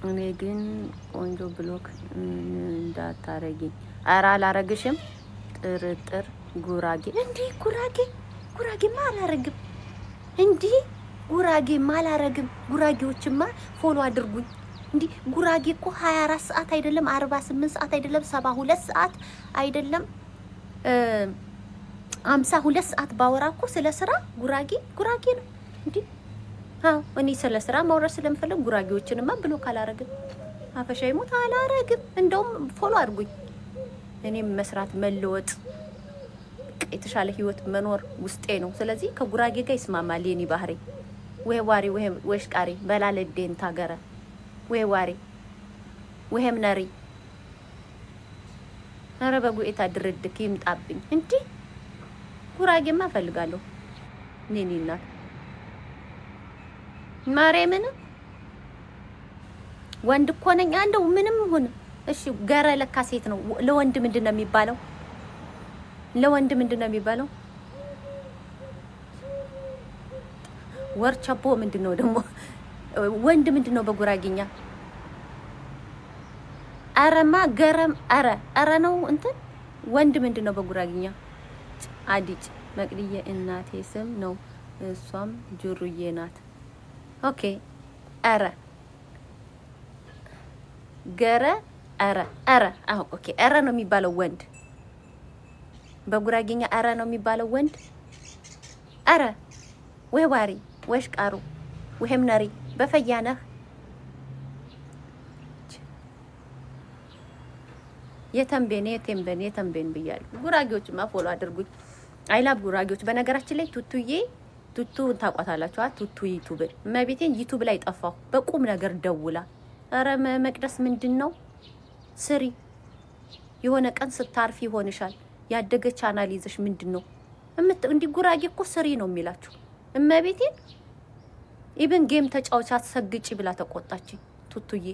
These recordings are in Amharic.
እኔ ግን ቆንጆ ብሎክ እንዳታረጊኝ። ኧረ አላረግሽም። ጥርጥር ጉራጌ እንዴ? ጉራጌማ አላረግም እንዴ? ጉራጌማ አላረግም። ጉራጌዎችማ ፎሎ አድርጉኝ እንዴ! ጉራጌ እኮ 24 ሰዓት አይደለም 48 ሰዓት አይደለም 72 ሰዓት አይደለም 52 ሰዓት ባወራ እኮ ስለ ስራ ጉራጌ ነው እንዴ? አዎ እኔ ስለ ስራ ማውራት ስለምፈልግ ጉራጌዎችንማ ብሎክ አላረግም። አፈሻ ይሞት አላረግም። እንደውም ፎሎ አድርጉኝ። እኔም መስራት መለወጥ የተሻለ ህይወት መኖር ውስጤ ነው። ስለዚህ ከጉራጌ ጋር ይስማማል የኔ ባህሪ። ወይ ዋሪ ወይ ወሽቃሪ በላለዴን ታገረ ወይ ዋሪ ወይም ነሪ ኧረ በጉኤታ ድርድክ ይምጣብኝ እንዴ! ጉራጌማ እፈልጋለሁ። እኔ እናት ማርያምን ወንድ እኮ ነኝ አንደው ምንም ሆነ። እሺ ገረ ለካ ሴት ነው። ለወንድ ምንድነው የሚባለው? ለወንድ ምንድነው የሚባለው? ወርቸቦ ምንድነው ደግሞ? ወንድ ምንድነው በጉራጌኛ? አረማ ገረም አረ ነው እንትን ወንድ ምንድነው በጉራጌኛ? አዲጭ መቅድዬ እናቴ ስም ነው። እሷም ጁሩዬ ናት። ኦኬ አረ ገረ አረ አዎ ኦኬ አረ ነው የሚባለው ወንድ በጉራጌኛ አረ ነው የሚባለው ወንድ። አረ ወይ ዋሪ ወሽ ቃሩ ወይም ነሪ በፈያነህ የተንቤን ብያለሁ። ጉራጌዎችማ ፎሎ አድርጉኝ። አይላብ ጉራጌዎች። በነገራችን ላይ ቱቱ ታቋታላችሁ። ቱቱ ዩቲዩብ መቤቴን ዩቲዩብ ላይ ጠፋሁ በቁም ነገር ደውላ ኧረ መቅደስ ምንድነው ስሪ የሆነ ቀን ስታርፊ ይሆንሻል ያደገ ቻናል ይዘሽ ምንድነው እንዲ ጉራጌ እኮ ስሪ ነው የሚላችሁ። እመቤቴን ኢቭን ጌም ተጫውቻ አትሰግጪ ብላ ተቆጣችኝ ቱቱዬ።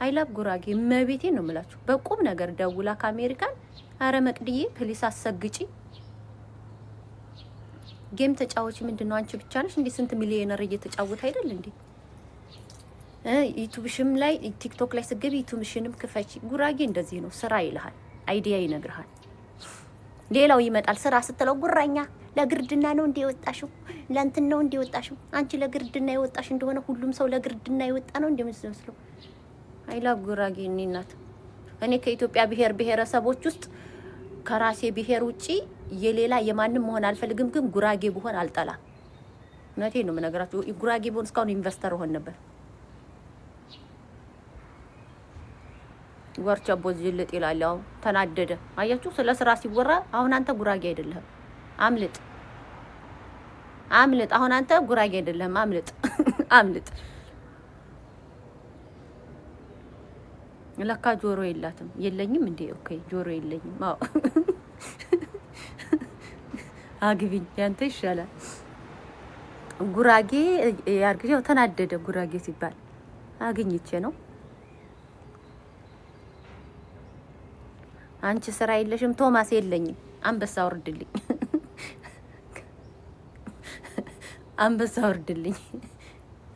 አይላብ ጉራጌ እመቤቴን ነው የምላችሁ በቁም ነገር ደውላ ከአሜሪካን አረ መቅድዬ ፕሊስ አትሰግጪ ጌም ተጫዋች ምንድነው አንቺ ብቻ ነሽ እንዴ? ስንት ሚሊዮነር እየተጫወተ አይደል እንዴ? ዩቲዩብሽም ላይ ቲክቶክ ላይ ስገቢ ዩቲዩብሽንም ክፈቺ። ጉራጌ እንደዚህ ነው፣ ስራ ይልሃል፣ አይዲያ ይነግርሃል። ሌላው ይመጣል ስራ ስትለው ጉራኛ ለግርድና ነው እንዴ የወጣሽው? ለእንትን ነው እንዴ የወጣሽው? አንቺ ለግርድና የወጣሽ እንደሆነ ሁሉም ሰው ለግርድና የወጣ ነው እንዴ መስለው? አይላብ ጉራጌ እናት። እኔ ከኢትዮጵያ ብሔረሰቦች ውስጥ ከራሴ ብሔር ውጪ የሌላ የማንም መሆን አልፈልግም፣ ግን ጉራጌ ብሆን አልጠላም። እውነቴን ነው የምነግራችሁ። ጉራጌ ብሆን እስካሁን ኢንቨስተር ሆን ነበር። ወርቸቦ ዝልጥ ይላል። አሁን ተናደደ። አያችሁ፣ ስለ ስራ ሲወራ አሁን አንተ ጉራጌ አይደለህም፣ አምልጥ። አሁን አንተ ጉራጌ አይደለህም፣ አምልጥ። ለካ ጆሮ የላትም የለኝም እንዴ? ኦኬ ጆሮ የለኝም። አዎ አግቢኝ፣ ያንተ ይሻላል። ጉራጌ ያርግሽ። ተናደደ። ጉራጌ ሲባል አግኝቼ ነው። አንቺ ስራ የለሽም። ቶማስ የለኝም። አንበሳ ወርድልኝ፣ አንበሳ ወርድልኝ።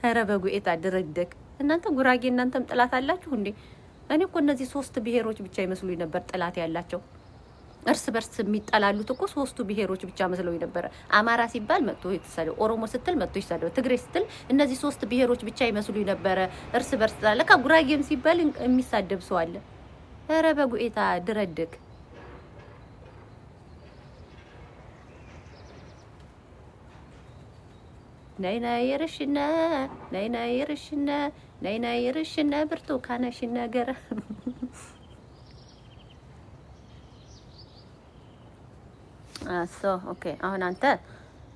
ኧረ በጉኤታ ድረደቅ። እናንተ ጉራጌ እናንተም ጥላት አላችሁ እንዴ? እኔ እኮ እነዚህ 3 ብሔሮች ብቻ ይመስሉኝ ነበር ጥላት ያላቸው። እርስ በርስ የሚጠላሉት እኮ 3ቱ ብሔሮች ብቻ መስለውኝ ነበር። አማራ ሲባል መጥቶ የተሳደው፣ ኦሮሞ ስትል መጥቶ የተሳደው፣ ትግሬ ስትል እነዚህ 3 ብሔሮች ብቻ ይመስሉኝ ነበር እርስ በርስ ተላለ። ከጉራጌም ሲባል የሚሳደብ ሰው አለ። ኧረ በጉኤታ ድረድቅ። ነይ ይርሽነ ብርቱካነሽ ነገር ኦኬ። አሁን አንተ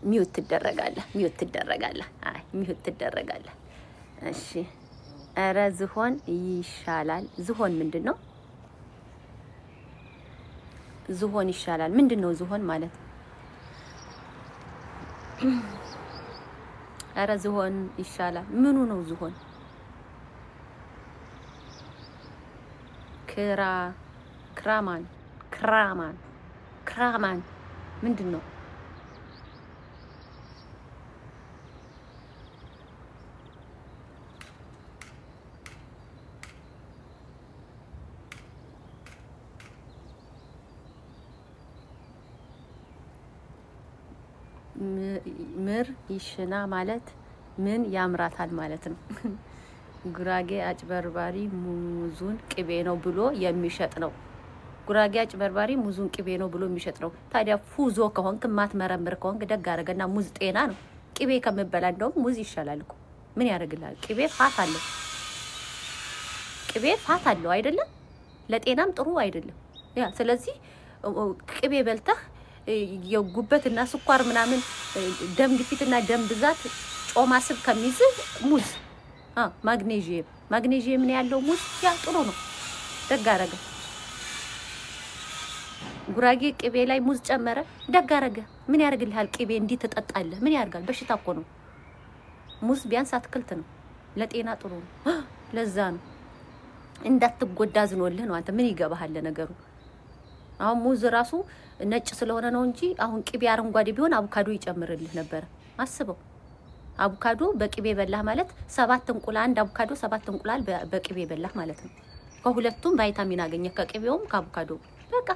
ሚውት ትደረጋለህ። አይ ሚውት ትደረጋለህ። እሺ። ኧረ ዝሆን ይሻላል። ዝሆን ምንድን ነው? ዝሆን ይሻላል ምንድን ነው? ዝሆን ማለት ኧረ ዝሆን ይሻላል ምኑ ነው ዝሆን? ክራማን ምንድን ነው? ምር ይሽና ማለት ምን ያምራታል ማለት ነው። ጉራጌ አጭበርባሪ ሙዙን ቅቤ ነው ብሎ የሚሸጥ ነው። ጉራጌ አጭበርባሪ ሙዙን ቅቤ ነው ብሎ የሚሸጥ ነው። ታዲያ ፉዞ ከሆንክ ማትመረምር ከሆንክ ደግ አደረገና ሙዝ ጤና ነው። ቅቤ ከምበላ እንደውም ሙዝ ይሻላል እኮ። ምን ያደርግልሃል? ቅቤ ፋት አለው። ቅቤ ፋት አለው አይደለም? ለጤናም ጥሩ አይደለም። ያ ስለዚህ ቅቤ በልተህ የጉበትና ስኳር ምናምን ደም ግፊትና ደም ብዛት ጮማ ስብ ከሚይዝህ ሙዝ ማግኔዥየም ነው ያለው ሙዝ ያ ጥሩ ነው። ደግ አደረገ። ጉራጌ ቅቤ ላይ ሙዝ ጨመረ። ደግ አደረገ። ምን ያደርግልሃል? ቅቤ እንዲህ ትጠጣለህ? ምን ያደርጋል? በሽታ እኮ ነው። ሙዝ ቢያንስ አትክልት ነው፣ ለጤና ጥሩ ነው። ለዛ ነው እንዳትጎዳ ዝኖልህ ነው። አንተ ምን ይገባሃል ነገሩ? አሁን ሙዝ ራሱ ነጭ ስለሆነ ነው እንጂ አሁን ቅቤ አረንጓዴ ቢሆን አቮካዶ ይጨምርልህ ነበር። አስበው። አቮካዶ በቅቤ በላህ ማለት 7 እንቁላል፣ አንድ አቮካዶ 7 እንቁላል በቅቤ በላህ ማለት ነው። ከሁለቱም ቫይታሚን አገኘህ፣ ከቅቤውም ከአቮካዶ። በቃ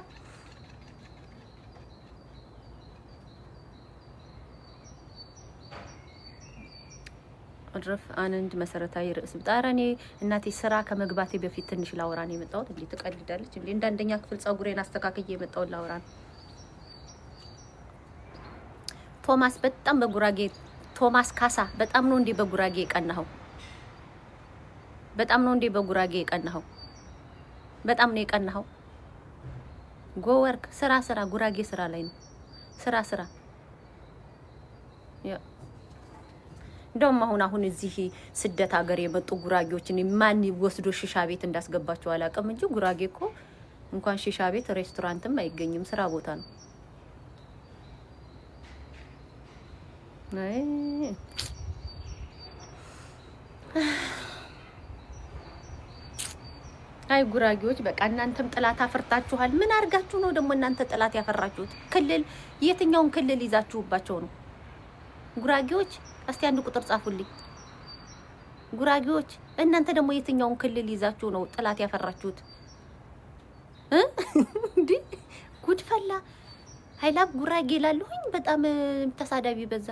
አድረፍ አንድ መሰረታዊ ርዕስ ብጣራኔ እናቴ ስራ ከመግባቴ በፊት ትንሽ ላውራ ነው የመጣሁት። እንዴ ትቀልዳለች እንዴ? እንደ አንደኛ ክፍል ጸጉሬን አስተካክዬ የመጣሁት ላውራ ነው። ቶማስ በጣም በጉራጌ ቶማስ ካሳ በጣም ነው እንዴ በጉራጌ የቀናኸው? በጣም ነው እንዴ በጉራጌ የቀናኸው? በጣም ነው የቀናኸው። ጎወርክ ስራ ጉራጌ ስራ ላይ ነው። ስራ ያ እንደውም አሁን እዚህ ስደት ሀገር የመጡ ጉራጌዎችን ማን ወስዶ ሺሻ ቤት እንዳስገባቸው አላውቅም እንጂ ጉራጌ እኮ እንኳን ሺሻ ቤት ሬስቶራንትም አይገኝም፣ ስራ ቦታ ነው። አይ ጉራጌዎች በቃ እናንተም ጥላት አፈርታችኋል። ምን አድርጋችሁ ነው ደግሞ እናንተ ጥላት ያፈራችሁት? ክልል የትኛውን ክልል ይዛችሁባቸው ነው ጉራጌዎች? እስቲ አንድ ቁጥር ጻፉልኝ ጉራጌዎች። እናንተ ደግሞ የትኛውን ክልል ይዛችሁ ነው ጥላት ያፈራችሁት? እንዴ ጉድፈላ ኃይላብ ጉራጌ ላለሁኝ በጣም ተሳዳቢ በዛ።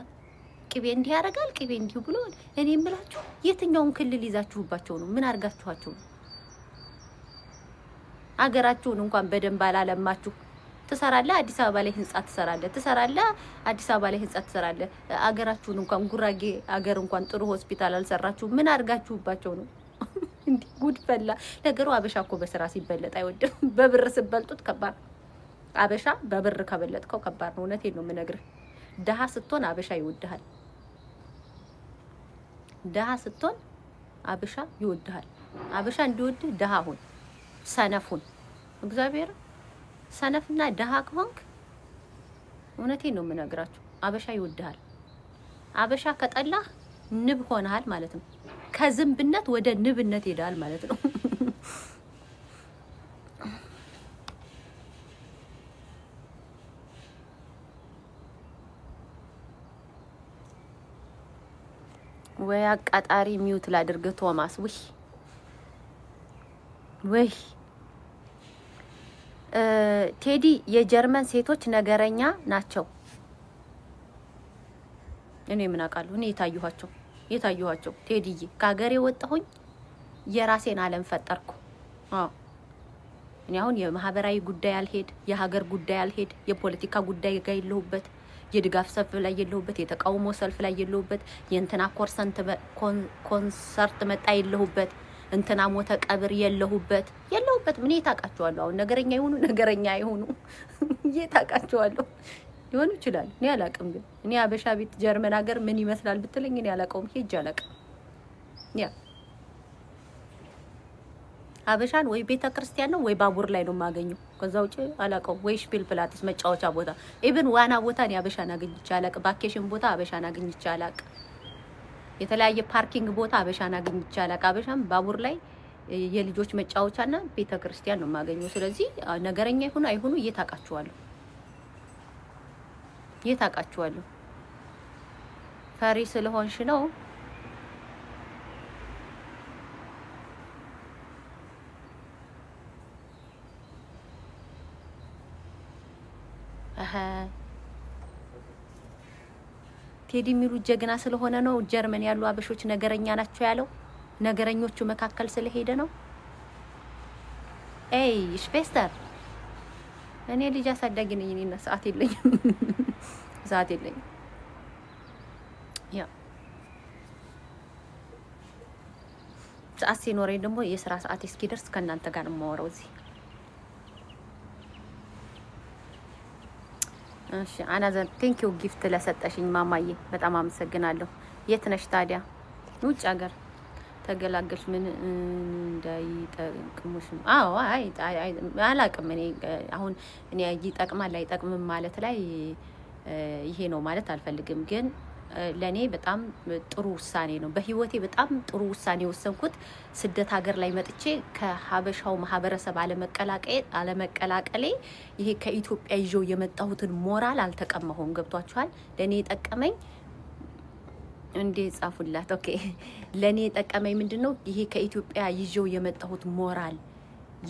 ቅቤ እንዲህ ያደርጋል፣ ቅቤ እንዲሁ ብሎ እኔ እምላችሁ የትኛውን ክልል ይዛችሁባቸው ነው? ምን አድርጋችኋቸው ነው? አገራችሁን እንኳን በደንብ አላለማችሁ። ትሰራለህ፣ አዲስ አበባ ላይ ህንጻ ትሰራለህ፣ አዲስ አበባ ላይ ህንጻ ትሰራለህ። አገራችሁን እንኳን ጉራጌ አገር እንኳን ጥሩ ሆስፒታል አልሰራችሁ። ምን አድርጋችሁባቸው ነው? እንዴ ጉድ ፈላ። ነገሩ አበሻ እኮ በስራ ሲበለጥ አይወድም። በብር ሲበልጡት ከባድ። አበሻ በብር ከበለጥከው ከባድ ነው። እውነቴን ነው የምነግርህ። ደሃ ስትሆን አበሻ ይወድሃል። ደሃ ስትሆን አበሻ ይወድሃል። አበሻ እንዲወድህ ደሃ ሁን፣ ሰነፉን እግዚአብሔር ሰነፍና ደሃ ከሆንክ እውነቴን ነው የምነግራችሁ አበሻ ይወድሃል። አበሻ ከጠላህ ንብ ሆነሃል ማለት ነው። ከዝንብነት ወደ ንብነት ሄዳል ማለት ነው። ወይ አቃጣሪ ሚውት ላድርግ ቶማስ። ወይ ቴዲ የጀርመን ሴቶች ነገረኛ ናቸው። እኔ ምን አውቃለሁ? እኔ የታየኋቸው ቴዲዬ ከሀገሬ ወጣሁኝ፣ የራሴን ዓለም ፈጠርኩ። እኔ አሁን የማህበራዊ ጉዳይ አልሄድ፣ የሀገር ጉዳይ አልሄድ፣ የፖለቲካ ጉዳይ ጋር የለሁበት፣ የድጋፍ ሰልፍ ላይ የለሁበት፣ የተቃውሞ ሰልፍ ላይ የለሁበት፣ የእንትና ኮንሰርት መጣ የለሁበት፣ እንትና ሞተ ቀብር የለሁበት። ምን ታውቃቸዋለሁ? አሁን ነገረኛ ይሁኑ ታውቃቸዋለሁ። ሊሆኑ ይችላል፣ እኔ አላውቅም። ግን እኔ አበሻ ቤት ጀርመን ሀገር ምን ይመስላል ብትለኝ እኔ አላውቀውም፣ ሄጄ አላውቅም። ያ አበሻን ወይ ቤተ ክርስቲያን ነው ወይ ባቡር ላይ ነው የማገኘው። ከዛ ውጪ አላውቀውም። ወይ ሽፒል ፕላትስ መጫወቻ ቦታ፣ ኢቭን ዋና ቦታ እኔ አበሻን አግኝቼ አላውቅም። ቫኬሽን ቦታ አበሻን አግኝቼ አላውቅም። የተለያየ ፓርኪንግ ቦታ አበሻን አግኝቼ አላውቅም። አበሻም ባቡር ላይ የልጆች መጫወቻና ቤተ ክርስቲያን ነው የማገኘው። ስለዚህ ነገረኛ ይሁኑ አይሁኑ እየታውቃቸዋለሁ። ፈሪ ስለሆንሽ ነው። ቴዲ የሚሉት ጀግና ስለሆነ ነው። ጀርመን ያሉ አበሾች ነገረኛ ናቸው ያለው ነገረኞቹ መካከል ስለሄደ ነው። ኤይ ሽፔስተር እኔ ልጅ አሳዳጊ ነኝ። እኔና ሰዓት የለኝም ሰዓት የለኝም። ያ ሰዓት ሲኖረኝ ደግሞ የስራ ሰዓት እስኪደርስ ከእናንተ ጋር ነው የማወራው እዚህ። እሺ አናዘር ቴንክ ዩ ጊፍት ለሰጠሽኝ ማማዬ በጣም አመሰግናለሁ። የት ነሽ ታዲያ? ውጭ ሀገር ተገላገልሽ? ምን እንዳይጠቅሙሽ? አዎ አይ አላቅም። እኔ አሁን እኔ ይጠቅማል አይጠቅምም ማለት ላይ ይሄ ነው ማለት አልፈልግም ግን ለኔ በጣም ጥሩ ውሳኔ ነው። በህይወቴ በጣም ጥሩ ውሳኔ የወሰንኩት ስደት ሀገር ላይ መጥቼ ከሀበሻው ማህበረሰብ አለመቀላቀሌ ይሄ ከኢትዮጵያ ይዤው የመጣሁትን ሞራል አልተቀማሁም። ገብቷችኋል? ለኔ የጠቀመኝ እንዴ ጻፉላት። ኦኬ ለኔ የጠቀመኝ ምንድነው? ይሄ ከኢትዮጵያ ይዤው የመጣሁት ሞራል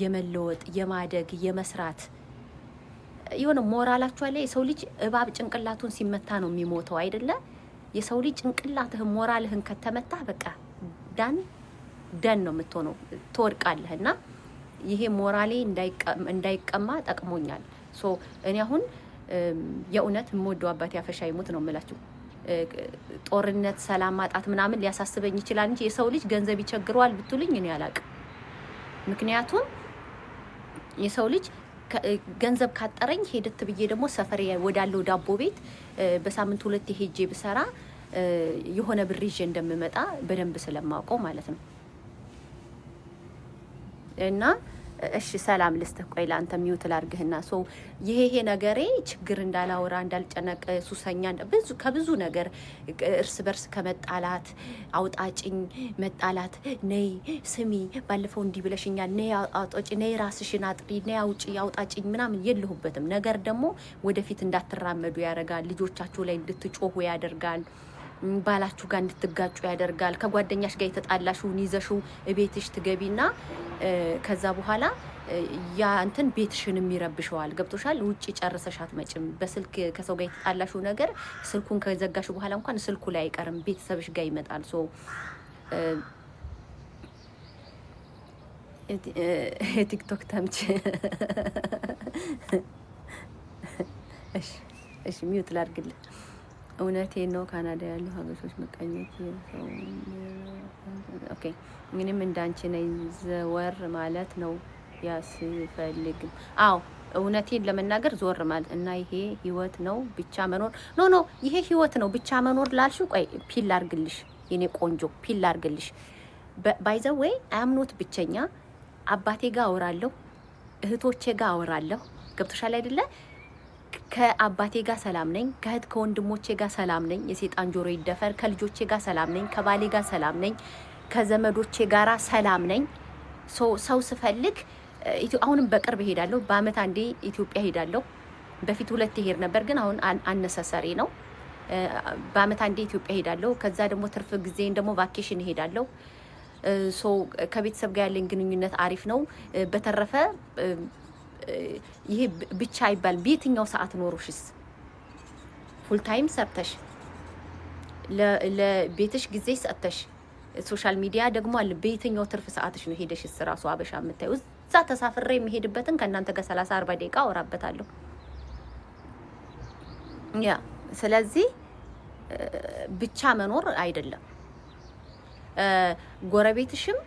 የመለወጥ የማደግ የመስራት የሆነ ሞራላችሁ አለ። የሰው ልጅ እባብ ጭንቅላቱን ሲመታ ነው የሚሞተው አይደለ? የሰው ልጅ ጭንቅላትህን ሞራልህን ከተመታ በቃ ደን ነው የምትሆነው፣ ትወድቃለህ። እና ይሄ ሞራሌ እንዳይቀማ ጠቅሞኛል። ሶ እኔ አሁን የእውነት የምወደው አባቴ አፈሻ ይሞት ነው የምላችሁ። ጦርነት፣ ሰላም ማጣት ምናምን ሊያሳስበኝ ይችላል እንጂ የሰው ልጅ ገንዘብ ይቸግረዋል ብትሉኝ እኔ አላቅም። ምክንያቱም የሰው ልጅ ገንዘብ ካጠረኝ ሄደት ብዬ ደግሞ ሰፈሬ ወዳለው ዳቦ ቤት በሳምንት 2 ሄጄ ብሰራ የሆነ ብር ይዤ እንደምመጣ በደንብ ስለማውቀው ማለት ነው። እና እሺ ሰላም ልስጥህ። ቆይ ለአንተ ሚውት ላርግህና ሶ ይሄ ነገሬ ችግር እንዳላወራ እንዳልጨነቅ ሱሰኛ ከብዙ ነገር እርስ በርስ ከመጣላት አውጣጭኝ መጣላት ነይ ስሚ ባለፈው እንዲህ ብለሽኛል ነይ አውጣጭ ነይ ራስሽን አጥሪ ነይ አውጪ አውጣጭኝ ምናምን የለሁበትም። ነገር ደግሞ ወደፊት እንዳትራመዱ ያደርጋል። ልጆቻችሁ ላይ እንድትጮሁ ያደርጋል። ባላችሁ ጋር እንድትጋጩ ያደርጋል። ከጓደኛሽ ጋር የተጣላሽውን ይዘሽው ቤትሽ ትገቢና ከዛ በኋላ ያ እንትን ቤትሽንም ይረብሸዋል። ገብቶሻል? ውጪ ጨርሰሽ አትመጭም። በስልክ ከሰው ጋር የተጣላሽው ነገር ስልኩን ከዘጋሽ በኋላ እንኳን ስልኩ ላይ አይቀርም፣ ቤተሰብሽ ጋር ይመጣል። ሶ ቲክቶክ ተምች እሺ ሚውት ላድርግልህ። እውነቴን ነው። ካናዳ ያሉ ሀበሾች መቀኘት ኦኬ ምንም እንዳንቺ ነኝ ዘወር ማለት ነው ያስፈልግም። አዎ እውነቴን ለመናገር ዞር ማለት እና ይሄ ህይወት ነው ብቻ መኖር ኖ ይሄ ህይወት ነው ብቻ መኖር ላልሽው ቆይ ፒል አርግልሽ የኔ ቆንጆ ፒል አርግልሽ። ባይ ዘ ዌይ አምኖት ብቸኛ አባቴ ጋር አወራለሁ፣ እህቶቼ ጋር አወራለሁ። ገብቶሻል አይደለ? ከአባቴ ጋር ሰላም ነኝ፣ ከእህት ከወንድሞቼ ጋር ሰላም ነኝ። የሴጣን ጆሮ ይደፈር። ከልጆቼ ጋር ሰላም ነኝ፣ ከባሌ ጋር ሰላም ነኝ፣ ከዘመዶቼ ጋራ ሰላም ነኝ። ሰው ስፈልግ አሁንም በቅርብ ሄዳለሁ። በአመት አንዴ ኢትዮጵያ ሄዳለሁ። በፊት 2 ሄድ ነበር፣ ግን አሁን አነሰሰሪ ነው። በአመት አንዴ ኢትዮጵያ ሄዳለሁ። ከዛ ደግሞ ትርፍ ጊዜን ደግሞ ቫኬሽን ሄዳለሁ። ከቤተሰብ ጋር ያለኝ ግንኙነት አሪፍ ነው። በተረፈ ይሄ ብቻ አይባል። በየትኛው ሰዓት ኖሮሽስ ፉል ታይም ሰርተሽ ለቤትሽ ጊዜ ሰጥተሽ ሶሻል ሚዲያ ደግሞ አለ። በየትኛው ትርፍ ሰዓትሽ ነው ሄደሽ ራሱ አበሻ የምታዩ? እዛ ተሳፍሬ የሚሄድበትን ከእናንተ ጋር 30-40 ደቂቃ አወራበታለሁ። ያ ስለዚህ ብቻ መኖር አይደለም። ጎረቤትሽም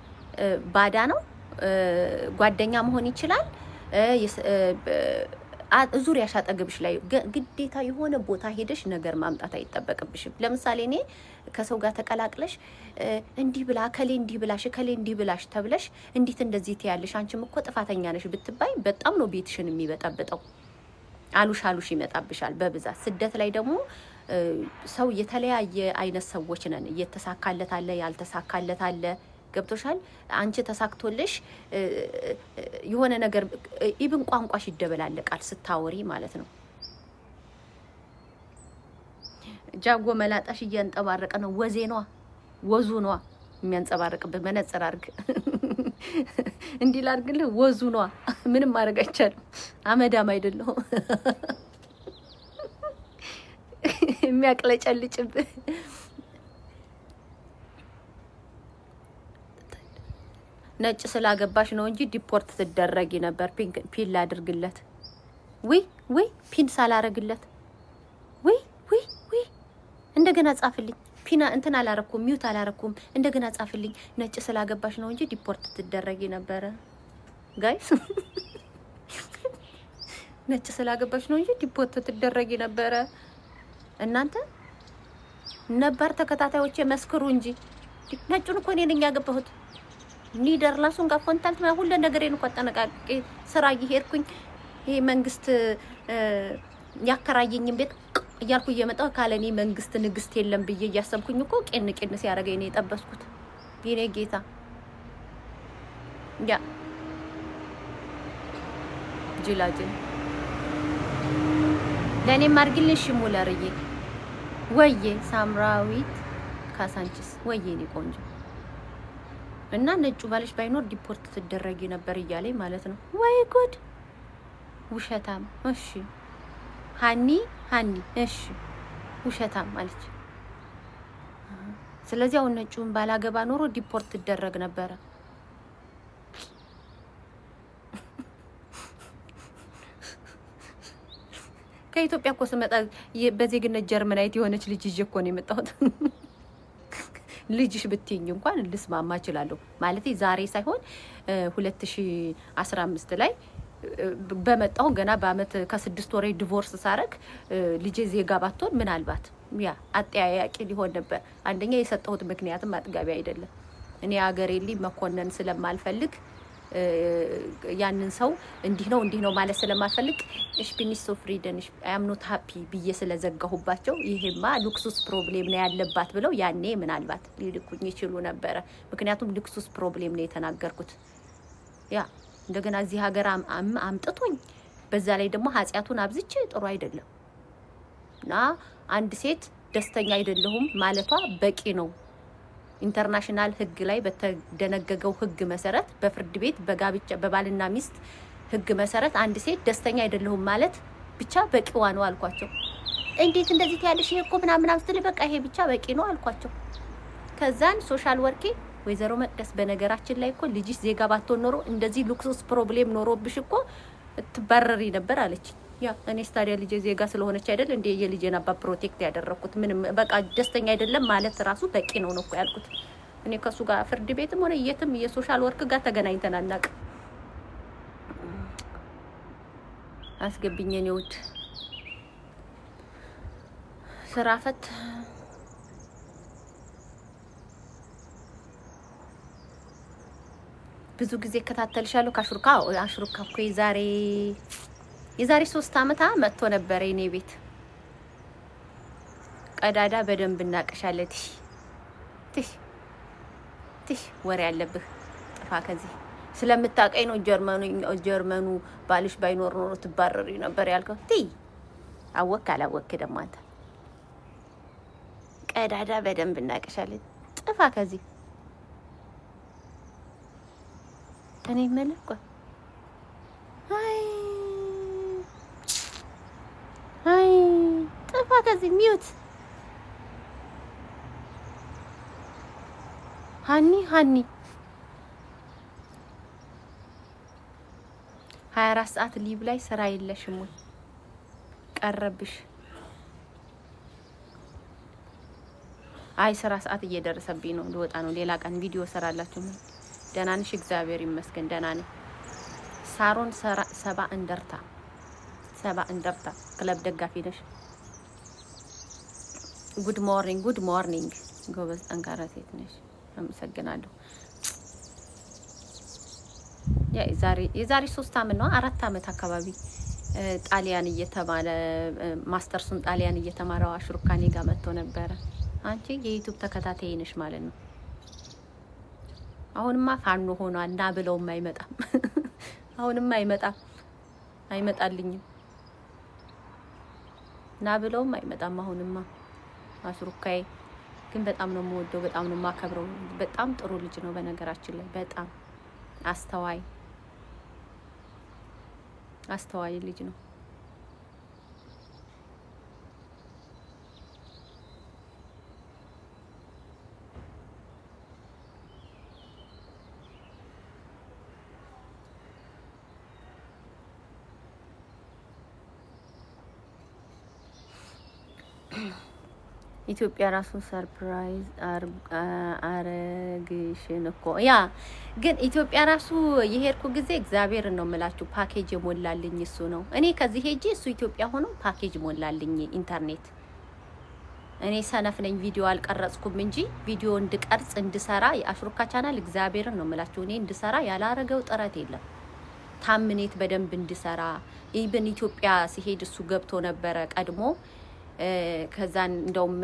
ባዳ ነው፣ ጓደኛ መሆን ይችላል። ዙሪያሽ አጠገብሽ ላይ ግዴታ የሆነ ቦታ ሄደሽ ነገር ማምጣት አይጠበቅብሽም። ለምሳሌ እኔ ከሰው ጋር ተቀላቅለሽ እንዲህ ብላ ከሌ እንዲህ ብላሽ ከሌ እንዲህ ብላሽ ተብለሽ እንዴት እንደዚህ ትያለሽ አንቺም እኮ ጥፋተኛ ነሽ ብትባይ በጣም ነው ቤትሽን የሚበጠብጠው። አሉሽ ይመጣብሻል በብዛት። ስደት ላይ ደግሞ ሰው የተለያየ አይነት ሰዎች ነን። እየተሳካለት አለ፣ ያልተሳካለት አለ። ገብቶሻል? አንቺ ተሳክቶልሽ የሆነ ነገር ኢብን ቋንቋሽ ይደበላለቃል ስታወሪ ማለት ነው። ጃጎ መላጣሽ እያንጠባረቀ ነው። ወዜኗ ወዙ ነው የሚያንጸባርቅብህ። መነጽር አድርግ። እንዲህ ላድርግልህ። ወዙ ነው። ምንም ማድረግ አይቻልም። አመዳም አይደለሁም። የሚያቅለጨልጭብህ ነጭ ስላገባሽ ነው እንጂ ዲፖርት ትደረጊ ነበር። ፒን ላድርግለት ወይ ፒን ሳላረግለት ወይ እንደገና ጻፍልኝ። ፒና እንትን አላረኩም፣ ሚውት አላረኩም። እንደገና ጻፍልኝ። ነጭ ስላገባሽ ነው እንጂ ዲፖርት ትደረጊ ነበረ። ጋይስ ነጭ ስላገባሽ ነው እንጂ ዲፖርት ትደረጊ ነበረ። እናንተ ነበር ተከታታዮቼ መስክሩ እንጂ ነጩን እኮ እኔ ነኝ ያገባሁት። ኒደርላንሱን ጋር ፎንታልት ሁሉ ነገሬን እኮ አጠነቃቄ ስራ እየሄድኩኝ ይሄ መንግስት ያከራየኝን ቤት እያልኩ እየመጣሁ ካለኔ መንግስት ንግስት የለም ብዬ እያሰብኩኝ እኮ ቄን ሲያደርገኝ ነው የጠበስኩት። የኔ ጌታ ያ ጅላጅል ለኔም አድርጊልኝ ሙለርዬ ወዬ ሳምራዊት ካሳንቺስ ወዬ ኔ ቆንጆ እና ነጩ ባልሽ ባይኖር ዲፖርት ትደረጊ ነበር እያለኝ ማለት ነው። ወይ ጉድ ውሸታም። እሺ ሃኒ እሺ ውሸታም አለች። ስለዚህ አሁን ነጩን ባላገባ ኖሮ ዲፖርት ትደረግ ነበረ። ከኢትዮጵያ እኮ ስመጣ በዜግነት ጀርመናዊት የሆነች ልጅ ይዤ እኮ ነው የመጣሁት። ልጅሽ ብትይኝ እንኳን ልስማማ እችላለሁ ማለት ዛሬ ሳይሆን 2015 ላይ በመጣው ገና በአመት ከ6 ወር ዲቮርስ ሳረግ ልጅ ዜጋ ባትሆን ምናልባት ያ አጠያያቂ ሊሆን ነበር። አንደኛ የሰጠሁት ምክንያትም አጥጋቢ አይደለም። እኔ ሀገሬ ላይ መኮነን ስለማልፈልግ ያንን ሰው እንዲህ ነው ማለት ስለማልፈልግ እሺ ቢኒስ ሶ ፍሪደን አይ አም ኖት ሃፒ ብዬ ስለዘጋሁባቸው ይሄማ ሉክሱስ ፕሮብሌም ነው ያለባት ብለው ያኔ ምናልባት ሊልኩኝ ይችሉ ነበረ። ምክንያቱም ሉክሱስ ፕሮብሌም ነው የተናገርኩት። ያ እንደገና እዚህ ሀገር አምጥቶኝ በዛ ላይ ደግሞ ኃጢያቱን አብዝቼ ጥሩ አይደለም እና አንድ ሴት ደስተኛ አይደለሁም ማለቷ በቂ ነው። ኢንተርናሽናል ህግ ላይ በተደነገገው ህግ መሰረት በፍርድ ቤት በጋብቻ በባልና ሚስት ህግ መሰረት አንድ ሴት ደስተኛ አይደለሁም ማለት ብቻ በቂዋ ነው አልኳቸው። እንዴት እንደዚህ ትያለሽ? ይሄ እኮ ምናምን ስትል በቃ ይሄ ብቻ በቂ ነው አልኳቸው። ከዛን ሶሻል ወርኬ ወይዘሮ መቅደስ በነገራችን ላይ እኮ ልጅሽ ዜጋ ባትሆን ኖሮ እንደዚህ ሉክሱስ ፕሮብሌም ኖሮብሽ እኮ ትባረሪ ነበር አለች። ያ እኔ ስታዲያ ልጅ ዜጋ ስለሆነች አይደል እንደ የልጄን አባ ፕሮቴክት ያደረኩት። ምንም በቃ ደስተኛ አይደለም ማለት ራሱ በቂ ነው እኮ ያልኩት። እኔ ከሱ ጋር ፍርድ ቤትም ሆነ የትም የሶሻል ወርክ ጋር ተገናኝተን አናውቅም። አስገብኝ የኔ ውድ ስራ ፈት ብዙ ጊዜ እከታተልሻለሁ። አሽሩካ እኮ የዛሬ 3 አመት መጥቶ ነበር የኔ ቤት። ቀዳዳ በደንብ እናቀሻለን። ትሽ ወሬ ያለብህ ጥፋ ከዚህ ስለምታቀኝ ነው። ጀርመኑ ባልሽ ባይኖር ኖሮ ትባረሪ ነበር ያልከው። አወክ አላወክ ደግሞ አንተ ቀዳዳ በደንብ እናቀሻለን። ጥፋ ከዚህ እኔ መለቆ አይ ጥፋ ከዚህ ሚውት ሃኒ 24 ሰዓት ሊብ ላይ ስራ የለሽም ወይ ቀረብሽ? አይ ስራ ሰዓት እየደረሰብኝ ነው፣ ልወጣ ነው። ሌላ ቀን ቪዲዮ ሰራላችሁ። ደህና ነሽ? እግዚአብሔር ይመስገን ደህና ነኝ። ሳሮን ሰባ እንደርታ ክለብ ደጋፊ ነሽ? ጉድ ሞርኒንግ ጎበዝ ጠንካራ ሴት ነሽ። አመሰግናለሁ። የዛሬ 3 አመት ነው 4 አመት አካባቢ ጣሊያን እየተማረ ማስተርሱን ጣሊያን እየተማረው አሽሩካኔ ጋር መጥቶ ነበረ። አንቺ የዩቲዩብ ተከታታይ ነሽ ማለት ነው። አሁንማ ፋኖ ሆኗል እና ብለውም አይመጣም። አሁንማ አይመጣልኝም እና ብለውም አይመጣም። አሁንማ አሽሩካዬ ግን በጣም ነው የምወደው፣ በጣም ነው የማከብረው። በጣም ጥሩ ልጅ ነው በነገራችን ላይ በጣም አስተዋይ ልጅ ነው። ኢትዮጵያ ራሱ ሰርፕራይዝ አረግሽን እኮ ያ ግን ኢትዮጵያ ራሱ የሄድኩ ጊዜ እግዚአብሔርን ነው የምላችሁ ፓኬጅ የሞላልኝ እሱ ነው። እኔ ከዚህ ሄጄ እሱ ኢትዮጵያ ሆኖ ፓኬጅ ሞላልኝ ኢንተርኔት። እኔ ሰነፍ ነኝ ቪዲዮ አልቀረጽኩም እንጂ ቪዲዮ እንድቀርጽ እንድሰራ የአሽሩካ ቻናል እግዚአብሔርን ነው የምላችሁ እኔ እንድሰራ ያላረገው ጥረት የለም። ታምኔት በደንብ እንድሰራ ኢብን ኢትዮጵያ ሲሄድ እሱ ገብቶ ነበረ ቀድሞ ከዛን እንደውም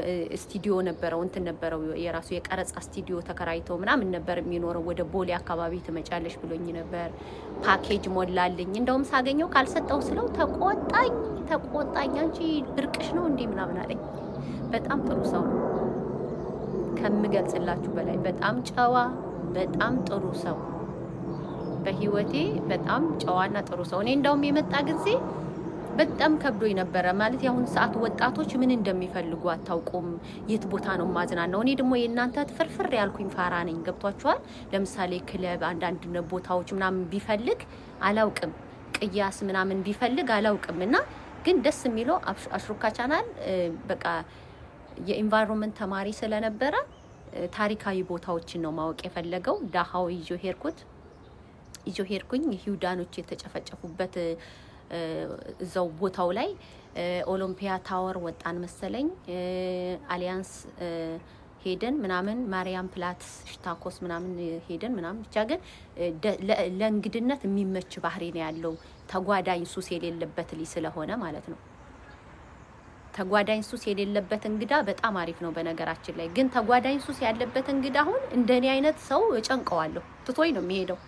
ስቱዲዮ ነበረው እንትን ነበረው የራሱ የቀረጻ ስቱዲዮ ተከራይቶ ምናምን ነበር የሚኖረው። ወደ ቦሌ አካባቢ ትመጫለሽ ብሎኝ ነበር። ፓኬጅ ሞላልኝ። እንደውም ሳገኘው ካልሰጠው ስለው ተቆጣኝ። አንቺ ብርቅሽ ነው እንዴ ምናምን አለኝ። በጣም ጥሩ ሰው ነው ከምገልጽላችሁ በላይ በጣም ጨዋ፣ በጣም ጥሩ ሰው፣ በህይወቴ በጣም ጨዋና ጥሩ ሰው። እኔ እንደውም የመጣ ጊዜ በጣም ከብዶኝ ነበረ። ማለት የአሁን ሰዓት ወጣቶች ምን እንደሚፈልጉ አታውቁም። የት ቦታ ነው ማዝናናው? እኔ ደግሞ የእናንተ ፍርፍር ያልኩኝ ፋራ ነኝ። ገብቷችኋል? ለምሳሌ ክለብ፣ አንዳንድ ቦታዎች ምናምን ቢፈልግ አላውቅም፣ ቅያስ ምናምን ቢፈልግ አላውቅም። እና ግን ደስ የሚለው አሽሩካ ቻናል በቃ የኢንቫይሮንመንት ተማሪ ስለነበረ ታሪካዊ ቦታዎችን ነው ማወቅ የፈለገው። ዳሃው ይዞ ሄድኩኝ። ይሁዳኖች የተጨፈጨፉበት እዛው ቦታው ላይ ኦሎምፒያ ታወር ወጣን መሰለኝ። አሊያንስ ሄደን ምናምን ማርያም ፕላትስ ሽታኮስ ምናምን ሄደን ምናምን ብቻ ግን ለእንግድነት የሚመች ባህሪ ነው ያለው። ተጓዳኝ ሱስ የሌለበት ልጅ ስለሆነ ማለት ነው። ተጓዳኝ ሱስ የሌለበት እንግዳ በጣም አሪፍ ነው። በነገራችን ላይ ግን ተጓዳኝ ሱስ ያለበት እንግዳ አሁን እንደኔ አይነት ሰው እጨንቀዋለሁ። ትቶኝ ነው የሚሄደው።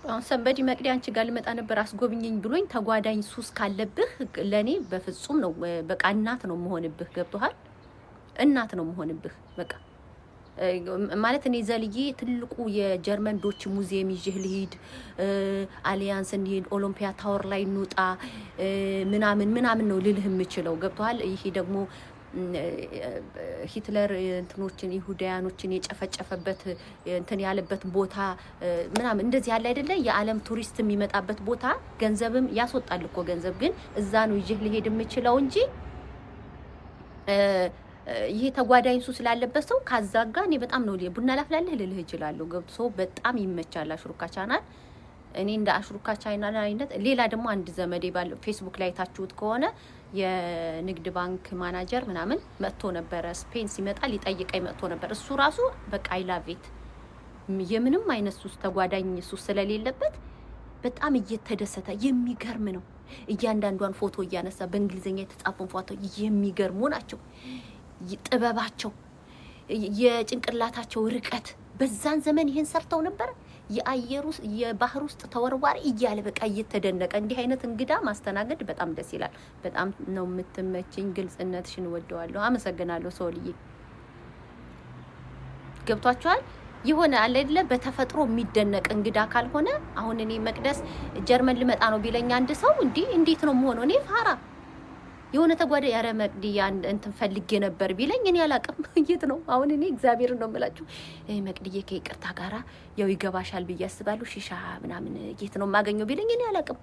አሁን ሰንበዲ መቅዲ አንቺ ጋር ልመጣ ነበር አስጎብኘኝ ብሎኝ ተጓዳኝ ሱስ ካለብህ ለኔ በፍጹም ነው በቃ እናት ነው መሆንብህ። ገብቶሃል? እናት ነው መሆንብህ በቃ ማለት እኔ ዘልዬ ትልቁ የጀርመን ዶች ሙዚየም ይዤህ ልሂድ፣ አሊያንስ እንሂድ፣ ኦሎምፒያ ታወር ላይ እንውጣ ምናምን ነው ልልህ የምችለው። ገብቶሃል? ይሄ ደግሞ ሂትለር እንትኖችን ይሁዳያኖችን የጨፈጨፈበት እንትን ያለበት ቦታ ምናምን እንደዚህ ያለ አይደለ? የዓለም ቱሪስት የሚመጣበት ቦታ ገንዘብም ያስወጣል እኮ ገንዘብ። ግን እዛ ነው ይዤህ ልሄድ የምችለው እንጂ ይሄ ተጓዳኝ ሱስ ስላለበት ሰው ካዛጋ እኔ በጣም ነው ቡና ላፍላለህ ልልህ እችላለሁ። ገብቶ በጣም ይመቻል አሽሩካ ቻናል። እኔ እንደ አሽሩካ ቻናል አይነት ሌላ ደግሞ አንድ ዘመዴ ባለው ፌስቡክ ላይ ታችሁት ከሆነ የንግድ ባንክ ማናጀር ምናምን መጥቶ ነበረ። ስፔን ሲመጣ ሊጠይቀኝ መጥቶ ነበር። እሱ ራሱ በቃ አይላቬት የምንም አይነት ሱስ ተጓዳኝ ሱስ ስለሌለበት በጣም እየተደሰተ የሚገርም ነው። እያንዳንዷን ፎቶ እያነሳ በእንግሊዝኛ የተጻፈውን ፎቶ የሚገርሙ ናቸው። ጥበባቸው፣ የጭንቅላታቸው ርቀት በዛን ዘመን ይሄን ሰርተው ነበር። የባህር ውስጥ ተወርዋሪ እያለ በቃ እየተደነቀ እንዲህ አይነት እንግዳ ማስተናገድ በጣም ደስ ይላል። በጣም ነው የምትመችኝ። ግልጽነትሽን ወደዋለሁ። አመሰግናለሁ ሶልዬ። ገብቷችኋል? የሆነ አለ አይደለ በተፈጥሮ የሚደነቅ እንግዳ ካልሆነ አሁን እኔ መቅደስ ጀርመን ልመጣ ነው ቢለኝ አንድ ሰው እንዴት ነው የምሆነው? እኔ ፋራ የሆነ ተጓደ ያረ መቅዲያ እንትን ፈልጌ ነበር ቢለኝ እኔ አላቅም የት ነው አሁን። እኔ እግዚአብሔር ነው የምላችሁ መቅዲዬ ከይቅርታ ጋራ ያው ይገባሻል ብዬ አስባለሁ። ሺሻ ምናምን የት ነው የማገኘው ቢለኝ እኔ አላቅም።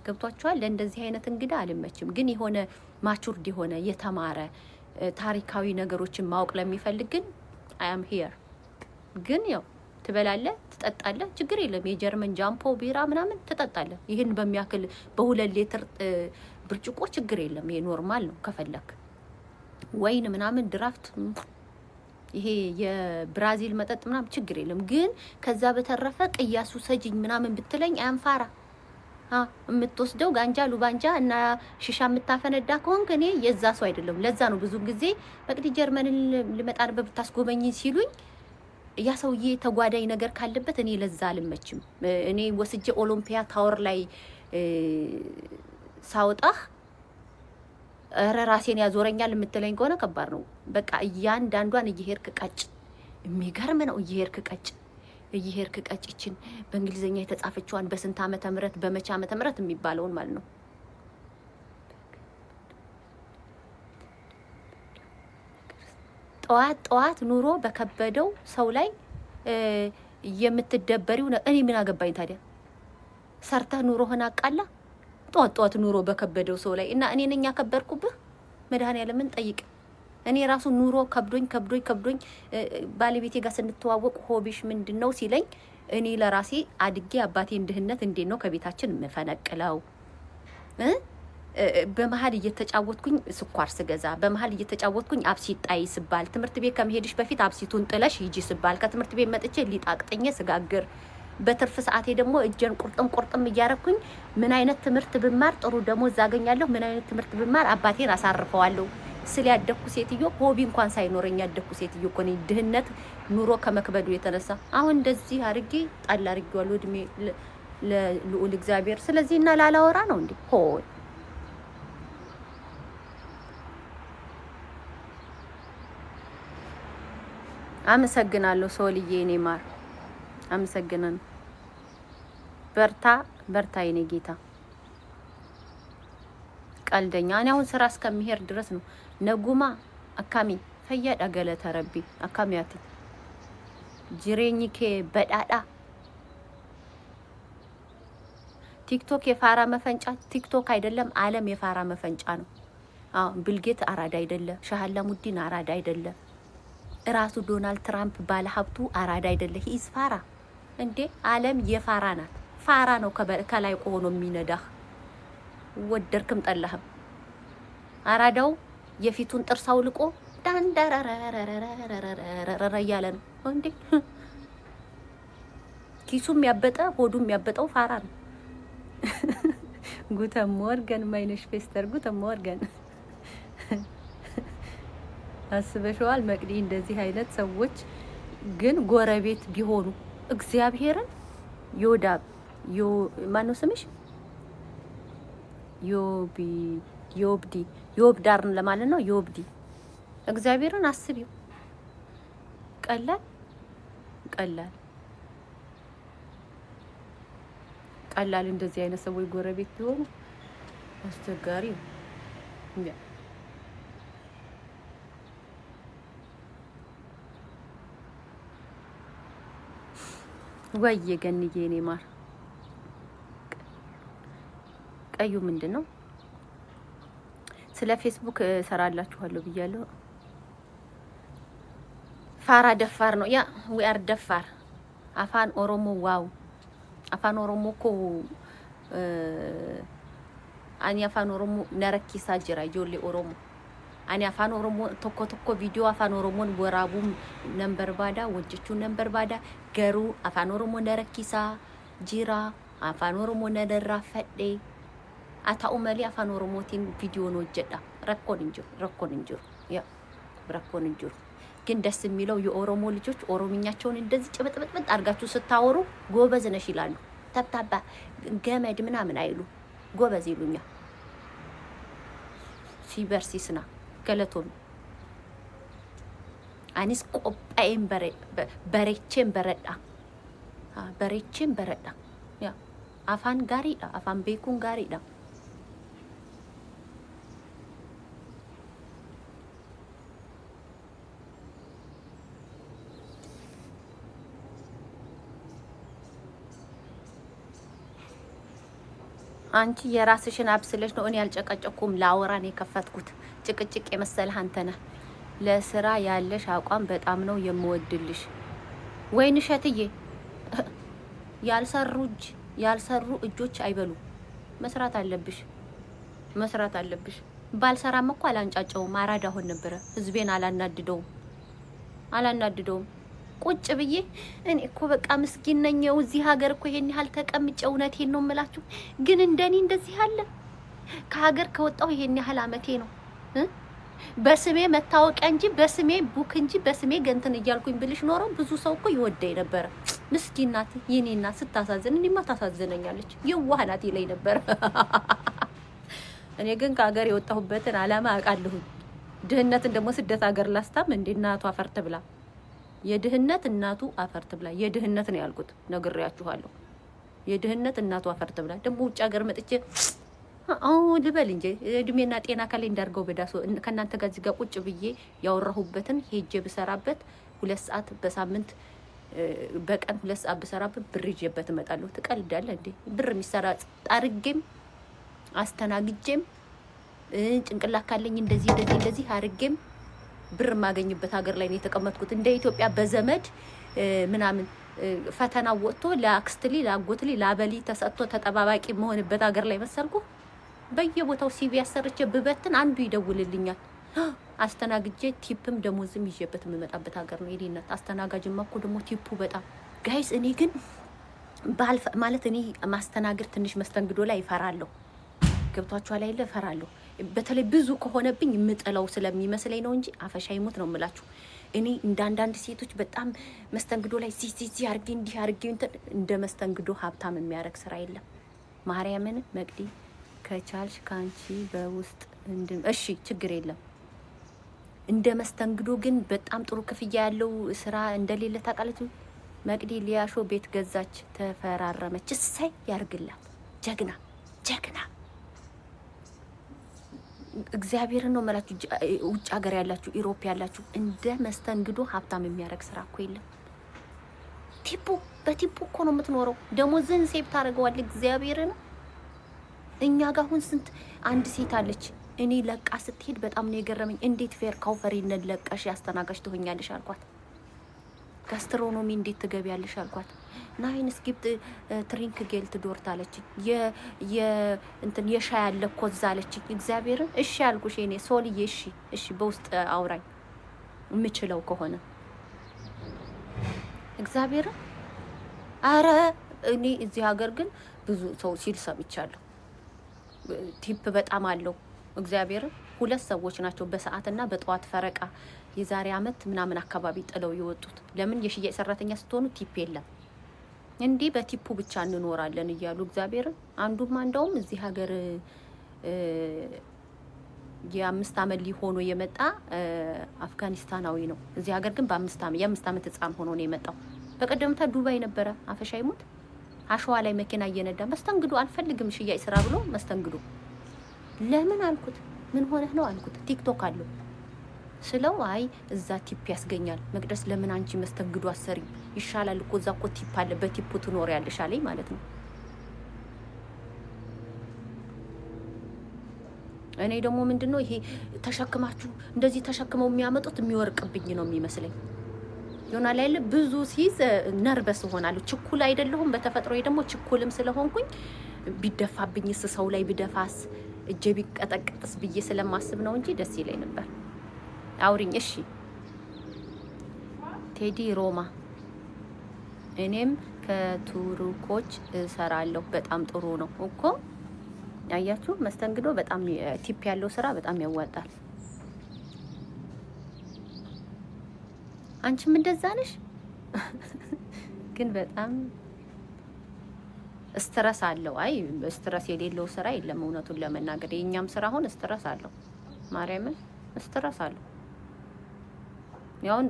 ገብቷችኋል? ለእንደዚህ አይነት እንግዳ አልመችም። ግን የሆነ ማቹርድ የሆነ የተማረ ታሪካዊ ነገሮችን ማወቅ ለሚፈልግ ግን አይ አም ሂር። ግን ያው ትበላለህ፣ ትጠጣለህ፣ ችግር የለም። የጀርመን ጃምፖ ቢራ ምናምን ትጠጣለህ። ይህን በሚያክል በ2 ሊትር ብርጭቆ ችግር የለም። ይሄ ኖርማል ነው። ከፈለክ ወይን ምናምን ድራፍት፣ ይሄ የብራዚል መጠጥ ምናምን ችግር የለም። ግን ከዛ በተረፈ ቅያሱ ሰጅኝ ምናምን ብትለኝ አንፋራ የምትወስደው ጋንጃ ሉባንጃ እና ሽሻ የምታፈነዳ ከሆንክ እኔ የዛ ሰው አይደለም። ለዛ ነው ብዙ ጊዜ በቅዲ ጀርመንን ልመጣ ነበር ብታስጎበኝ ሲሉኝ ያ ሰውዬ ተጓዳኝ ነገር ካለበት እኔ ለዛ አልመችም። እኔ ወስጄ ኦሎምፒያ ታወር ላይ ሳውጣህ ራሴን ያዞረኛል የምትለኝ ከሆነ ከባድ ነው። በቃ እያንዳንዷን እየሄድክ ቀጭ፣ የሚገርም ነው። እየሄድክ ቀጭ ይችን በእንግሊዝኛ የተጻፈችዋን በስንት ዓመተ ምህረት በመቼ ዓመተ ምህረት የሚባለውን ማለት ነው። ጠዋት ኑሮ በከበደው ሰው ላይ የምትደበሪው እኔ ምን አገባኝ ታዲያ? ሰርተህ ኑሮህን አቃላ ጠዋት ኑሮ በከበደው ሰው ላይ እና እኔ ነኝ ያከበርኩብህ? መድኃኒዓለምን ጠይቅ። እኔ ራሱ ኑሮ ከብዶኝ ባለቤቴ ጋር ስንተዋወቅ ሆቢሽ ምንድነው ሲለኝ እኔ ለራሴ አድጌ አባቴን ድህነት እንዴት ነው ከቤታችን መፈነቅለው በመሀል እየተጫወትኩኝ ስኳር ስገዛ በመሀል እየተጫወትኩኝ አብሲት ጣይ ስባል ትምህርት ቤት ከመሄድሽ በፊት አብሲቱን ጥለሽ ሂጂ ስባል ከትምህርት ቤት መጥቼ ሊጣቅጥኝ ስጋግር በትርፍ ሰዓቴ ደግሞ እጄን ቁርጥም እያረኩኝ ምን አይነት ትምህርት ብማር ጥሩ ደሞዝ አገኛለሁ፣ ምን አይነት ትምህርት ብማር አባቴን አሳርፈዋለሁ ስለ ያደኩ ሴትዮ ሆቢ እንኳን ሳይኖረኝ ያደኩ ሴትዮ እኮ ነኝ። ድህነት ኑሮ ከመክበዱ የተነሳ አሁን እንደዚህ አርጌ ጣል አርጌዋለሁ እድሜ ለልዑል እግዚአብሔር። ስለዚህ እና ላላወራ ነው እንዴ? ሆይ አመሰግናለሁ ሶልዬ፣ እኔ ማር አመሰግናለሁ። በርታ የኔ ጌታ። ቀልደኛ እኔ አሁን ስራ እስከሚሄድ ድረስ ነው። ነጉማ አካሚ ፈያዳ ገለተ ረቢ አካሚያቲ ጅሬኝኬ በዳዳ ቲክቶክ የፋራ መፈንጫ ቲክቶክ አይደለም ዓለም የፋራ መፈንጫ ነው። ብልጌት አራዳ አይደለም፣ ሻህላሙዲን አራዳ አይደለም፣ ራሱ ዶናልድ ትራምፕ ባለ ሀብቱ አራዳ አይደለም። ሂዝ ፋራ እንዴ! ዓለም የፋራ ናት። ፋራ ነው ከላይ ቆሆኖ የሚነዳህ ወደርክም ጠላህም። አራዳው የፊቱን ጥርስ አውልቆ ዳንዳራራራራራራ እያለ ነው እንዴ! ኪሱም ያበጠ ሆዱም ያበጠው ፋራ ነው። ጉተም ሞርገን ማይነሽ ፌስተር ጉተም ሞርገን አስበሽዋል መቅዲ? እንደዚህ አይነት ሰዎች ግን ጎረቤት ቢሆኑ እግዚአብሔርን ዮዳብ ማነው ስምሽ? ዮብዳርን ለማለት ነው። ዮብዲ እግዚአብሔርን አስቢው። ቀላል እንደዚህ አይነት ሰዎች ጎረቤት ቢሆኑ አስቸጋሪ ነው። ወይ ገንዬ እኔ ማር ቀዩ ምንድን ነው? ስለ ፌስቡክ ሰራላችኋለሁ ብያለሁ። ፋራ ደፋር ነው ያ ዊ አር ደፋር አፋን ኦሮሞ ዋው አፋን ኦሮሞ እኮ አኒ አፋን ኦሮሞ ነረኪሳ ጅራ ጆሌ ኦሮሞ አኒ አፋን ኦሮሞ ቶኮ ቪዲዮ አፋን ኦሮሞን ወራቡም ነምበር ባዳ ወጅቹ ነምበር ባዳ ገሩ አፋን ኦሮሞ ነረኪሳ ጅራ አፋን ኦሮሞ ነደራ ፈዴ አታኡ መሊ አፋን ኦሮሞቲን ቪዲዮ ነው ጀዳ ረኮን እንጆ ያ ረኮን እንጆ ግን ደስ የሚለው የኦሮሞ ልጆች ኦሮምኛቸውን እንደዚህ ጭብጥብጥብጥ አድርጋችሁ ስታወሩ ጎበዝ ነሽ ይላሉ። ተብታባ ገመድ ምናምን አይሉ ጎበዝ ይሉኛል። ሲበርሲስና ገለቶን አኒስ ቆጳዬን በሬቼን በረዳ ያ አፋን ጋሪዳ አፋን ቤኩን ጋሪዳ አንቺ የራስሽን አብስለሽ ነው። እኔ ያልጨቀጨኩም ላወራን የከፈትኩት ጭቅጭቅ የመሰለህ አንተ ነህ። ለስራ ያለሽ አቋም በጣም ነው የምወድልሽ። ወይን እሸትዬ ያልሰሩ እጆች አይበሉ። መስራት አለብሽ። ባልሰራም እኮ አላንጫጨውም። አራዳ ሆን ነበረ። ህዝቤን አላናድደውም። ቁጭ ብዬ እኔ እኮ በቃ ምስኪን ነኝ። እዚህ ሀገር እኮ ይሄን ያህል ተቀምጬ እውነቴን ነው የምላችሁ። ግን እንደኔ እንደዚህ አለ? ከሀገር ከወጣው ይሄን ያህል አመቴ ነው። በስሜ መታወቂያ እንጂ በስሜ ቡክ እንጂ በስሜ ገንትን እያልኩኝ ብልሽ ኖሮ ብዙ ሰው እኮ ይወደኝ ነበረ። ምስኪን ናት የኔ እናት ስታሳዝን፣ እኔማ ታሳዝነኛለች። የዋህ ናት ይለኝ ነበር። እኔ ግን ከሀገር የወጣሁበትን አላማ አውቃለሁ። ድህነትን ደግሞ ስደት ሀገር ላስታም እንዴ እናቷ አፈርት ብላ የድህነት እናቱ አፈርት ብላ የድህነት ነው ያልኩት፣ ነግሬያችኋለሁ። የድህነት እናቱ አፈርት ብላ ደግሞ ውጭ ሀገር መጥቼ ልበል እንጂ እድሜና ጤና ካለኝ እንዳርገው በዳሶ ከእናንተ ጋር እዚህ ጋር ቁጭ ብዬ ያወራሁበትን ሄጄ ብሰራበት 2 ሰዓት በሳምንት በቀን 2 ሰዓት ብሰራበት ብር ይዤበት እመጣለሁ። ትቀልዳለህ እንዴ? ብር የሚሰራ ጣርጌም አስተናግጄም ጭንቅላት ካለኝ እንደዚህ አርጌም ብር ማገኝበት ሀገር ላይ ነው የተቀመጥኩት። እንደ ኢትዮጵያ በዘመድ ምናምን ፈተና ወጥቶ ለአክስትሊ ለአጎትሊ ለአበሊ ተሰጥቶ ተጠባባቂ መሆንበት ሀገር ላይ መሰልኩ። በየቦታው ሲቪ ያሰርቼ ብበትን አንዱ ይደውልልኛል። አስተናግጄ ቲፕም ደሞዝም ይዤበት የምመጣበት ሀገር ነው የኔነት። አስተናጋጅማ እኮ ደግሞ ቲፑ በጣም ጋይስ። እኔ ግን ማለት እኔ ማስተናገድ ትንሽ መስተንግዶ ላይ ይፈራለሁ። ገብቷችኋል አይደል? እፈራለሁ። በተለይ ብዙ ከሆነብኝ የምጥለው ስለሚመስለኝ ነው እንጂ አፈሻ ይሞት ነው የምላችሁ። እኔ እንደ አንዳንድ ሴቶች በጣም መስተንግዶ ላይ ዚ አርጌ እንዲህ አርጌ እንደ መስተንግዶ ሀብታም የሚያደርግ ስራ የለም። ማርያምን መቅዲ ከቻልሽ ካንቺ በውስጥ እሺ፣ ችግር የለም። እንደ መስተንግዶ ግን በጣም ጥሩ ክፍያ ያለው ስራ እንደሌለ ታውቃለች መቅዲ። ሊያሾ ቤት ገዛች፣ ተፈራረመች። እሰይ ያርግላት። ጀግና ጀግና። እግዚአብሔርን ነው የምላችሁ። ውጭ ሀገር ያላችሁ ኢሮፕ ያላችሁ እንደ መስተንግዶ ሀብታም የሚያደርግ ስራ እኮ የለም። ቲፑ በቲፑ እኮ ነው የምትኖረው። ደሞዝን ሴቭ ታደርገዋለህ። እግዚአብሔርን እኛ ጋር አሁን ስንት አንድ ሴት አለች። እኔ ለቃ ስትሄድ በጣም ነው የገረመኝ። እንዴት ፌር ካውፈሪነት ለቀሽ ያስተናጋጅ ትሆኛለሽ አልኳት። ጋስትሮኖሚ እንዴት ትገቢያለሽ አልኳት። ናይን ስኪፕት ትሪንክ ጌልት ዶርት አለች። እንትን የሻይ ያለ ኮዛ አለች። እግዚአብሔርን እሺ አልኩሽ። እኔ ሶልዬ እሺ በውስጥ አውራኝ የምችለው ከሆነ እግዚአብሔርን። አረ እኔ እዚህ ሀገር ግን ብዙ ሰው ሲል ሰምቻለሁ። ቲፕ በጣም አለው እግዚአብሔርን። 2 ሰዎች ናቸው በሰዓትና በጠዋት ፈረቃ የዛሬ አመት ምናምን አካባቢ ጥለው የወጡት። ለምን የሽያጭ ሰራተኛ ስትሆኑ ቲፕ የለም እንዴ በቲፑ ብቻ እንኖራለን እያሉ እግዚአብሔርን። አንዱማ እንደውም እዚህ ሀገር የ5 አመት ሊሆኑ የመጣ አፍጋኒስታናዊ ነው። እዚህ ሀገር ግን የ5 አመት ህፃን ሆኖ ነው የመጣው። በቀደምታ ዱባይ ነበረ። አፈሻ ይሞት አሸዋ ላይ መኪና እየነዳ መስተንግዶ አልፈልግም ሽያጭ ስራ ብሎ መስተንግዶ። ለምን አልኩት። ምን ሆነህ ነው አልኩት። ቲክቶክ አለው ስለው አይ እዛ ቲፕ ያስገኛል። መቅደስ ለምን አንቺ መስተንግዶ አሰሪ ይሻላል እኮ እዛ እኮ ቲፕ አለ፣ በቲፑ ትኖሪያለሽ አለኝ ማለት ነው። እኔ ደግሞ ምንድነው ይሄ ተሸክማችሁ እንደዚህ ተሸክመው የሚያመጡት የሚወርቅብኝ ነው የሚመስለኝ። ይሆናል አይደል? ብዙ ሲይዝ ነርበስ ሆናለሁ። ችኩል አይደለሁም በተፈጥሮዬ። ደግሞ ችኩልም ስለሆንኩኝ ቢደፋብኝስ ሰው ላይ ቢደፋስ እጄ ቢቀጠቀጥስ ብዬ ስለማስብ ነው እንጂ ደስ ይለኝ ነበር። አውሪኝ እሺ። ቴዲ ሮማ እኔም ከቱርኮች እሰራለሁ። በጣም ጥሩ ነው እኮ ያያችሁ። መስተንግዶ በጣም ቲፕ ያለው ስራ በጣም ያዋጣል። አንቺም እንደዛ ነሽ። ግን በጣም ስትረስ አለው። አይ ስትረስ የሌለው ስራ የለም። እውነቱን ለመናገር የኛም ስራ አሁን ስትረስ አለው። ማርያምን ስትረስ አለው። ያውን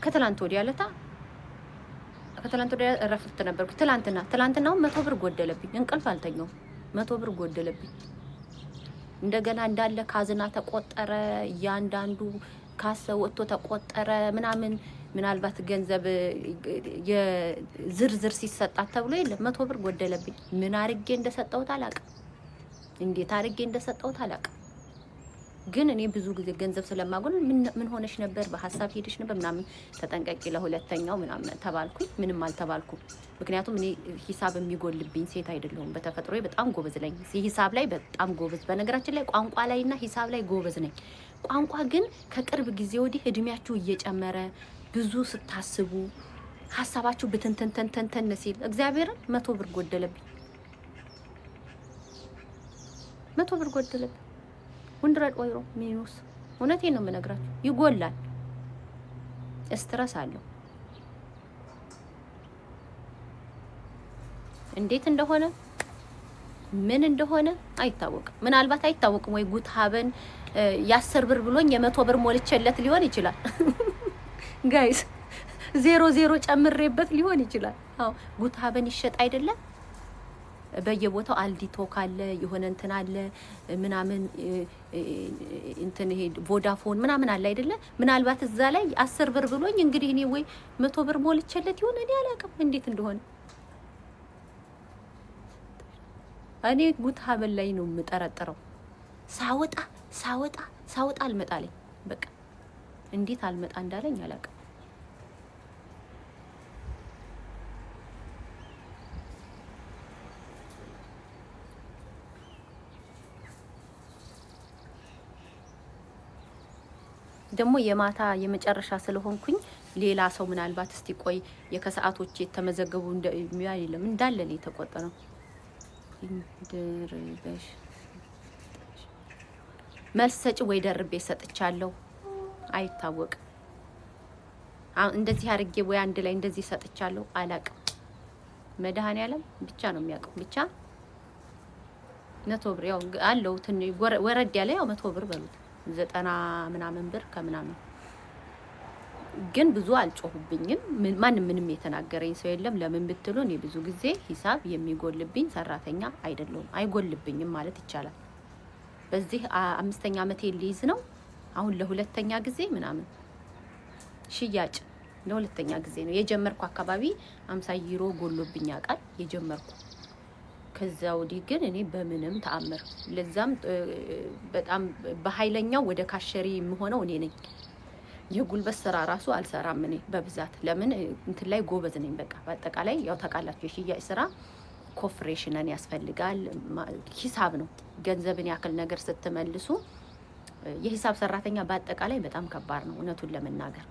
ከትላንት ወዲያ ለታ ከትላንት ወዲያ እረፍት ነበርኩ። ትላንትናው 100 ብር ጎደለብኝ። እንቅልፍ አልተኛው። 100 ብር ጎደለብኝ። እንደገና እንዳለ ካዝና ተቆጠረ። እያንዳንዱ ካሰ ወጥቶ ተቆጠረ ምናምን። ምናልባት ገንዘብ የዝርዝር ሲሰጣት ተብሎ የለም። 100 ብር ጎደለብኝ። ምን አርጌ እንደሰጠሁት አላውቅም። እንዴት አርጌ እንደሰጠሁት አላውቅም። ግን እኔ ብዙ ጊዜ ገንዘብ ስለማጎል ምን ሆነሽ ነበር፣ በሐሳብ ሄደሽ ነበር ምናምን፣ ተጠንቀቂ ለሁለተኛው ምናምን ተባልኩኝ። ምንም አልተባልኩም። ምክንያቱም እኔ ሂሳብ የሚጎልብኝ ሴት አይደለሁም። በተፈጥሮዬ በጣም ጎበዝ ነኝ። ሂሳብ ላይ በጣም ጎበዝ። በነገራችን ላይ ቋንቋ ላይና ሂሳብ ላይ ጎበዝ ነኝ። ቋንቋ ግን ከቅርብ ጊዜ ወዲህ እድሜያችሁ እየጨመረ ብዙ ስታስቡ ሐሳባችሁ ብትንተንተንተን ሲል እግዚአብሔርን 100 ብር ጎደለብኝ። 100 ብር ጎደለብኝ። 100 ዩሮ ሚኒሙስ። እውነቴን ነው የምነግራችሁ፣ ይጎላል። ስትረስ አለው። እንዴት እንደሆነ ምን እንደሆነ አይታወቅም። ምናልባት አይታወቅም ወይ ጉትሃበን የ10 ብር ብሎኝ የ100 ብር ሞልቼለት ሊሆን ይችላል። ጋይስ 0 ጨምሬበት ሊሆን ይችላል። አዎ ጉትሃበን ይሸጥ አይደለም በየቦታው አልዲቶ ካለ የሆነ እንትን አለ ምናምን እንትን ይሄ ቮዳፎን ምናምን አለ አይደለ? ምናልባት እዛ ላይ 10 ብር ብሎኝ እንግዲህ እኔ ወይ 100 ብር ሞልቼለት ይሆን እኔ አላውቅም እንዴት እንደሆነ። እኔ ጉትሃበን ላይ ነው የምጠረጥረው። ሳወጣ ሳወጣ ሳወጣ አልመጣለኝ። በቃ እንዴት አልመጣ እንዳለኝ አላውቅም። ደግሞ የማታ የመጨረሻ ስለሆንኩኝ ሌላ ሰው ምናልባት እስቲ ቆይ የከሰዓቶች የተመዘገቡ እንደሚያል የለም እንዳለ ነው የተቆጠረው። ድርበሽ መልስ ሰጪ ወይ ደርቤ ሰጥቻለሁ አይታወቅም። እንደዚህ አድርጌ ወይ አንድ ላይ እንደዚህ ሰጥቻለሁ አላቅም። መድኃኔዓለም ብቻ ነው የሚያውቀው። ብቻ 100 ብር ያው አለው ወረድ ያለ ያው 100 ብር በሉት 90 ምናምን ብር ከምናምን ግን ብዙ አልጮሁብኝም። ማንም ምንም የተናገረኝ ሰው የለም። ለምን ብትሉ እኔ ብዙ ጊዜ ሂሳብ የሚጎልብኝ ሰራተኛ አይደለሁም። አይጎልብኝም ማለት ይቻላል። በዚህ 5ኛ ዓመቴ ሊይዝ ነው አሁን ለሁለተኛ ጊዜ ምናምን ሽያጭ ለሁለተኛ ጊዜ ነው የጀመርኩ። አካባቢ 50 ዩሮ ጎሎብኝ ያውቃል የጀመርኩ። ከዛ ወዲህ ግን እኔ በምንም ተአምር ለዛም በጣም በኃይለኛው ወደ ካሸሪ የምሆነው እኔ ነኝ። የጉልበት ስራ ራሱ አልሰራም እኔ በብዛት። ለምን እንትን ላይ ጎበዝ ነኝ። በቃ በአጠቃላይ ያው ታውቃላችሁ የሽያጭ ስራ ኮፍሬሽንን ያስፈልጋል። ሂሳብ ነው። ገንዘብን ያክል ነገር ስትመልሱ የሂሳብ ሰራተኛ በአጠቃላይ በጣም ከባድ ነው እውነቱን ለመናገር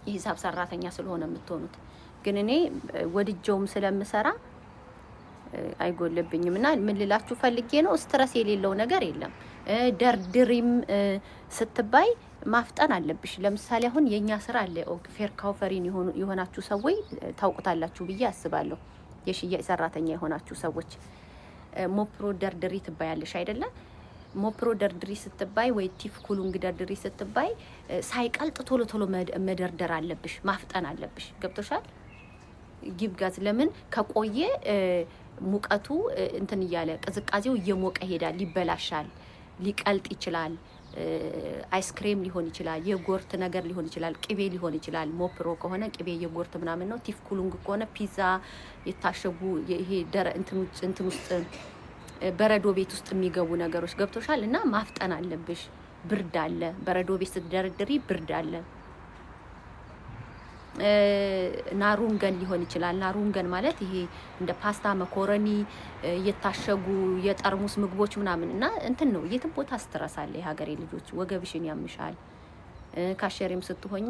የሂሳብ ሰራተኛ ስለሆነ የምትሆኑት። ግን እኔ ወድጀውም ስለምሰራ አይጎልብኝም። እና ምን ልላችሁ ፈልጌ ነው ስትረስ የሌለው ነገር የለም። ደርድሪም ስትባይ ማፍጠን አለብሽ። ለምሳሌ አሁን የኛ ስራ አለ ፌር ካውፈሪን የሆናችሁ ሰዎች ታውቁታላችሁ ብዬ አስባለሁ። የሽያጭ ሰራተኛ የሆናችሁ ሰዎች ሞፕሮ ደርድሪ ትባያለሽ አይደለ? ሞፕሮ ደርድሪ ስትባይ ወይ ቲፍ ኩሉንግ ደርድሪ ስትባይ ሳይቀልጥ ቶሎ ቶሎ መደርደር አለብሽ፣ ማፍጠን አለብሽ። ገብቶሻል? ጊቭ ጋዝ ለምን ከቆየ ሙቀቱ እንትን እያለ ቅዝቃዜው እየሞቀ ይሄዳል፣ ይበላሻል፣ ሊቀልጥ ይችላል። አይስክሬም ሊሆን ይችላል፣ የጎርት ነገር ሊሆን ይችላል፣ ቅቤ ሊሆን ይችላል። ሞፕሮ ከሆነ ቅቤ የጎርት ምናምን ነው። ቲፍ ኩሉንግ ከሆነ ፒዛ የታሸጉ ይሄ እንትን ውስጥ በረዶ ቤት ውስጥ የሚገቡ ነገሮች ገብቶሻል። እና ማፍጠን አለብሽ። ብርድ አለ፣ በረዶ ቤት ስትደረድሪ ብርድ አለ። ናሩንገን ሊሆን ይችላል። ናሩንገን ማለት ይሄ እንደ ፓስታ፣ መኮረኒ የታሸጉ የጠርሙስ ምግቦች ምናምን እና እንትን ነው። የትም ቦታ ስትረሳለ የሀገሬ ልጆች ወገብሽን ያምሻል። ካሸሪም ስትሆኚ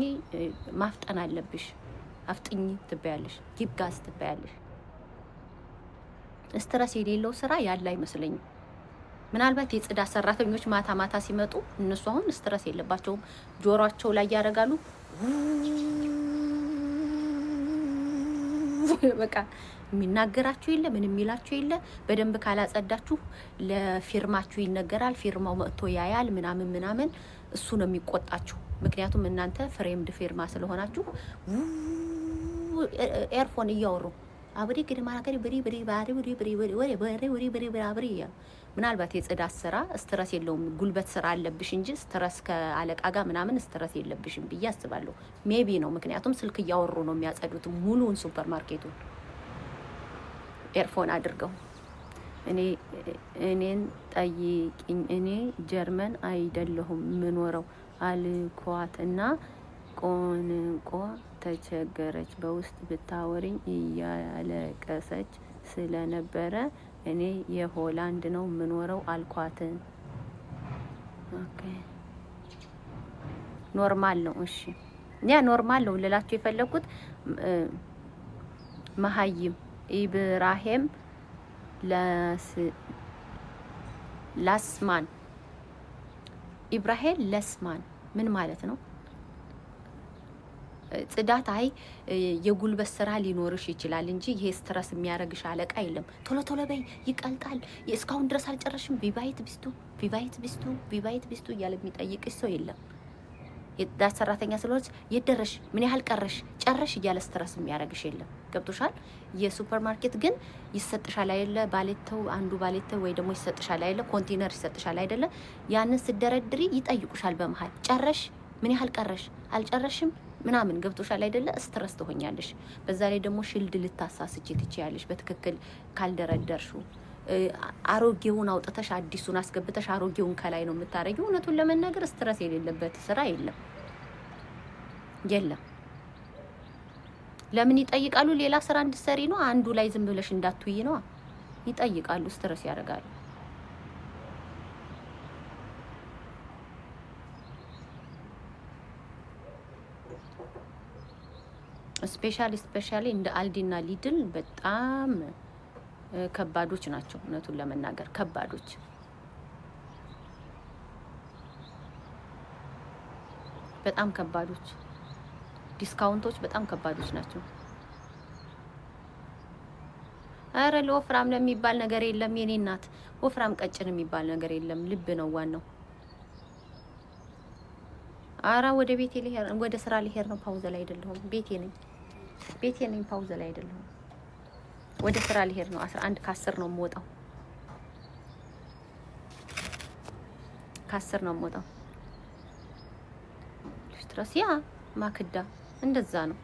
ማፍጠን አለብሽ። አፍጥኝ ትበያለሽ፣ ጊቭ ጋዝ ትበያለሽ። ስትረስ የሌለው ስራ ያለ አይመስለኝም። ምናልባት የጽዳት ሰራተኞች ማታ ማታ ሲመጡ እነሱ አሁን ስትረስ የለባቸውም። ጆሮአቸው ላይ ያደርጋሉ በቃ የሚናገራችሁ የለ ምን የሚላችሁ የለ። በደንብ ካላጸዳችሁ ለፊርማችሁ ይነገራል። ፊርማው መጥቶ ያያል ምናምን ምናምን። እሱ ነው የሚቆጣችሁ። ምክንያቱም እናንተ ፍሬምድ ፊርማ ስለሆናችሁ ኤርፎን እያወሩ አብሪ ግድ ማራከሪ ብሪ ብሪ ባሪ ብሪ ብሪ ብሪ ወሬ ወሬ ወሬ ብሪ ብሪ አብሪ እያሉ ምናልባት የጽዳት ስራ ስትረስ የለውም። ጉልበት ስራ አለብሽ እንጂ ስትረስ ከአለቃ ጋር ምናምን ስትረስ የለብሽም ብዬ አስባለሁ። ሜቢ ነው። ምክንያቱም ስልክ እያወሩ ነው የሚያጸዱት ሙሉውን ሱፐር ማርኬቱን ኤርፎን አድርገው። እኔን ጠይቂኝ። እኔ ጀርመን አይደለሁም ምኖረው አልኳትና ቆንቆ ተቸገረች። በውስጥ ብታወሪኝ እያለቀሰች ስለነበረ እኔ የሆላንድ ነው ምኖረው አልኳት። ኦኬ ኖርማል ነው። እሺ ያ ኖርማል ነው ልላችሁ የፈለኩት መሀይም ኢብራሂም ላስማን ኢብራሂም ለስማን ምን ማለት ነው? ጽዳት አይ የጉልበት ስራ ሊኖርሽ ይችላል እንጂ ይሄ ስትረስ የሚያረግሽ አለቃ የለም። ቶሎ ቶሎ በይ ይቀልጣል፣ እስካሁን ድረስ አልጨረሽም፣ ቪቫይት ቢስቱ ቪቫይት ቢስቱ ቪቫይት ቢስቱ እያለ የሚጠይቅሽ ሰው የለም። የጽዳት ሰራተኛ ስለሆነች የደረሽ ምን ያህል ቀረሽ ጨረሽ እያለ ስትረስ የሚያረግሽ የለም። ገብቶሻል? የሱፐር ማርኬት ግን ይሰጥሻል አይደለ? ባሌተው አንዱ ባሌተው ወይ ደግሞ ይሰጥሻል አይደለ? ኮንቴነር ይሰጥሻል አይደለ? ያንን ስደረድሪ ይጠይቁሻል በመሃል ጨረሽ፣ ምን ያህል ቀረሽ፣ አልጨረሽም ምናምን ገብቶሻል አይደለ? ስትረስ ትሆኛለሽ። በዛ ላይ ደግሞ ሽልድ ልታሳስቺ ትችያለሽ በትክክል ካልደረደርሹ። አሮጌውን አውጥተሽ አዲሱን አስገብተሽ አሮጌውን ከላይ ነው የምታረጊው። እውነቱን ለመናገር ስትረስ የሌለበት ስራ የለም። ለምን ይጠይቃሉ? ሌላ ስራ እንድትሰሪ ነው። አንዱ ላይ ዝም ብለሽ እንዳትውይ ነው። ይጠይቃሉ፣ ስትረስ ያደርጋሉ። ስፔሻሊ እንደ አልዲና ሊድል በጣም ከባዶች ናቸው። እውነቱን ለመናገር ከባዶች፣ በጣም ከባዶች። ዲስካውንቶች በጣም ከባዶች ናቸው። አረ ለወፍራም ለሚባል ነገር የለም የኔ እናት። ወፍራም ቀጭን የሚባል ነገር የለም። ልብ ነው ዋናው። አራ ወደ ቤቴ ልሄድ፣ ወደ ስራ ልሄድ ነው። ፓውዝ ላይ አይደለሁም። ቤቴ ነኝ። ፓውዝ ላይ አይደለሁም። ወደ ስራ ልሄድ ነው። 11 ከ10 ነው የምወጣው። ከ10 ነው የምወጣው። ስትረስ ያ ማክዳ እንደዛ ነው።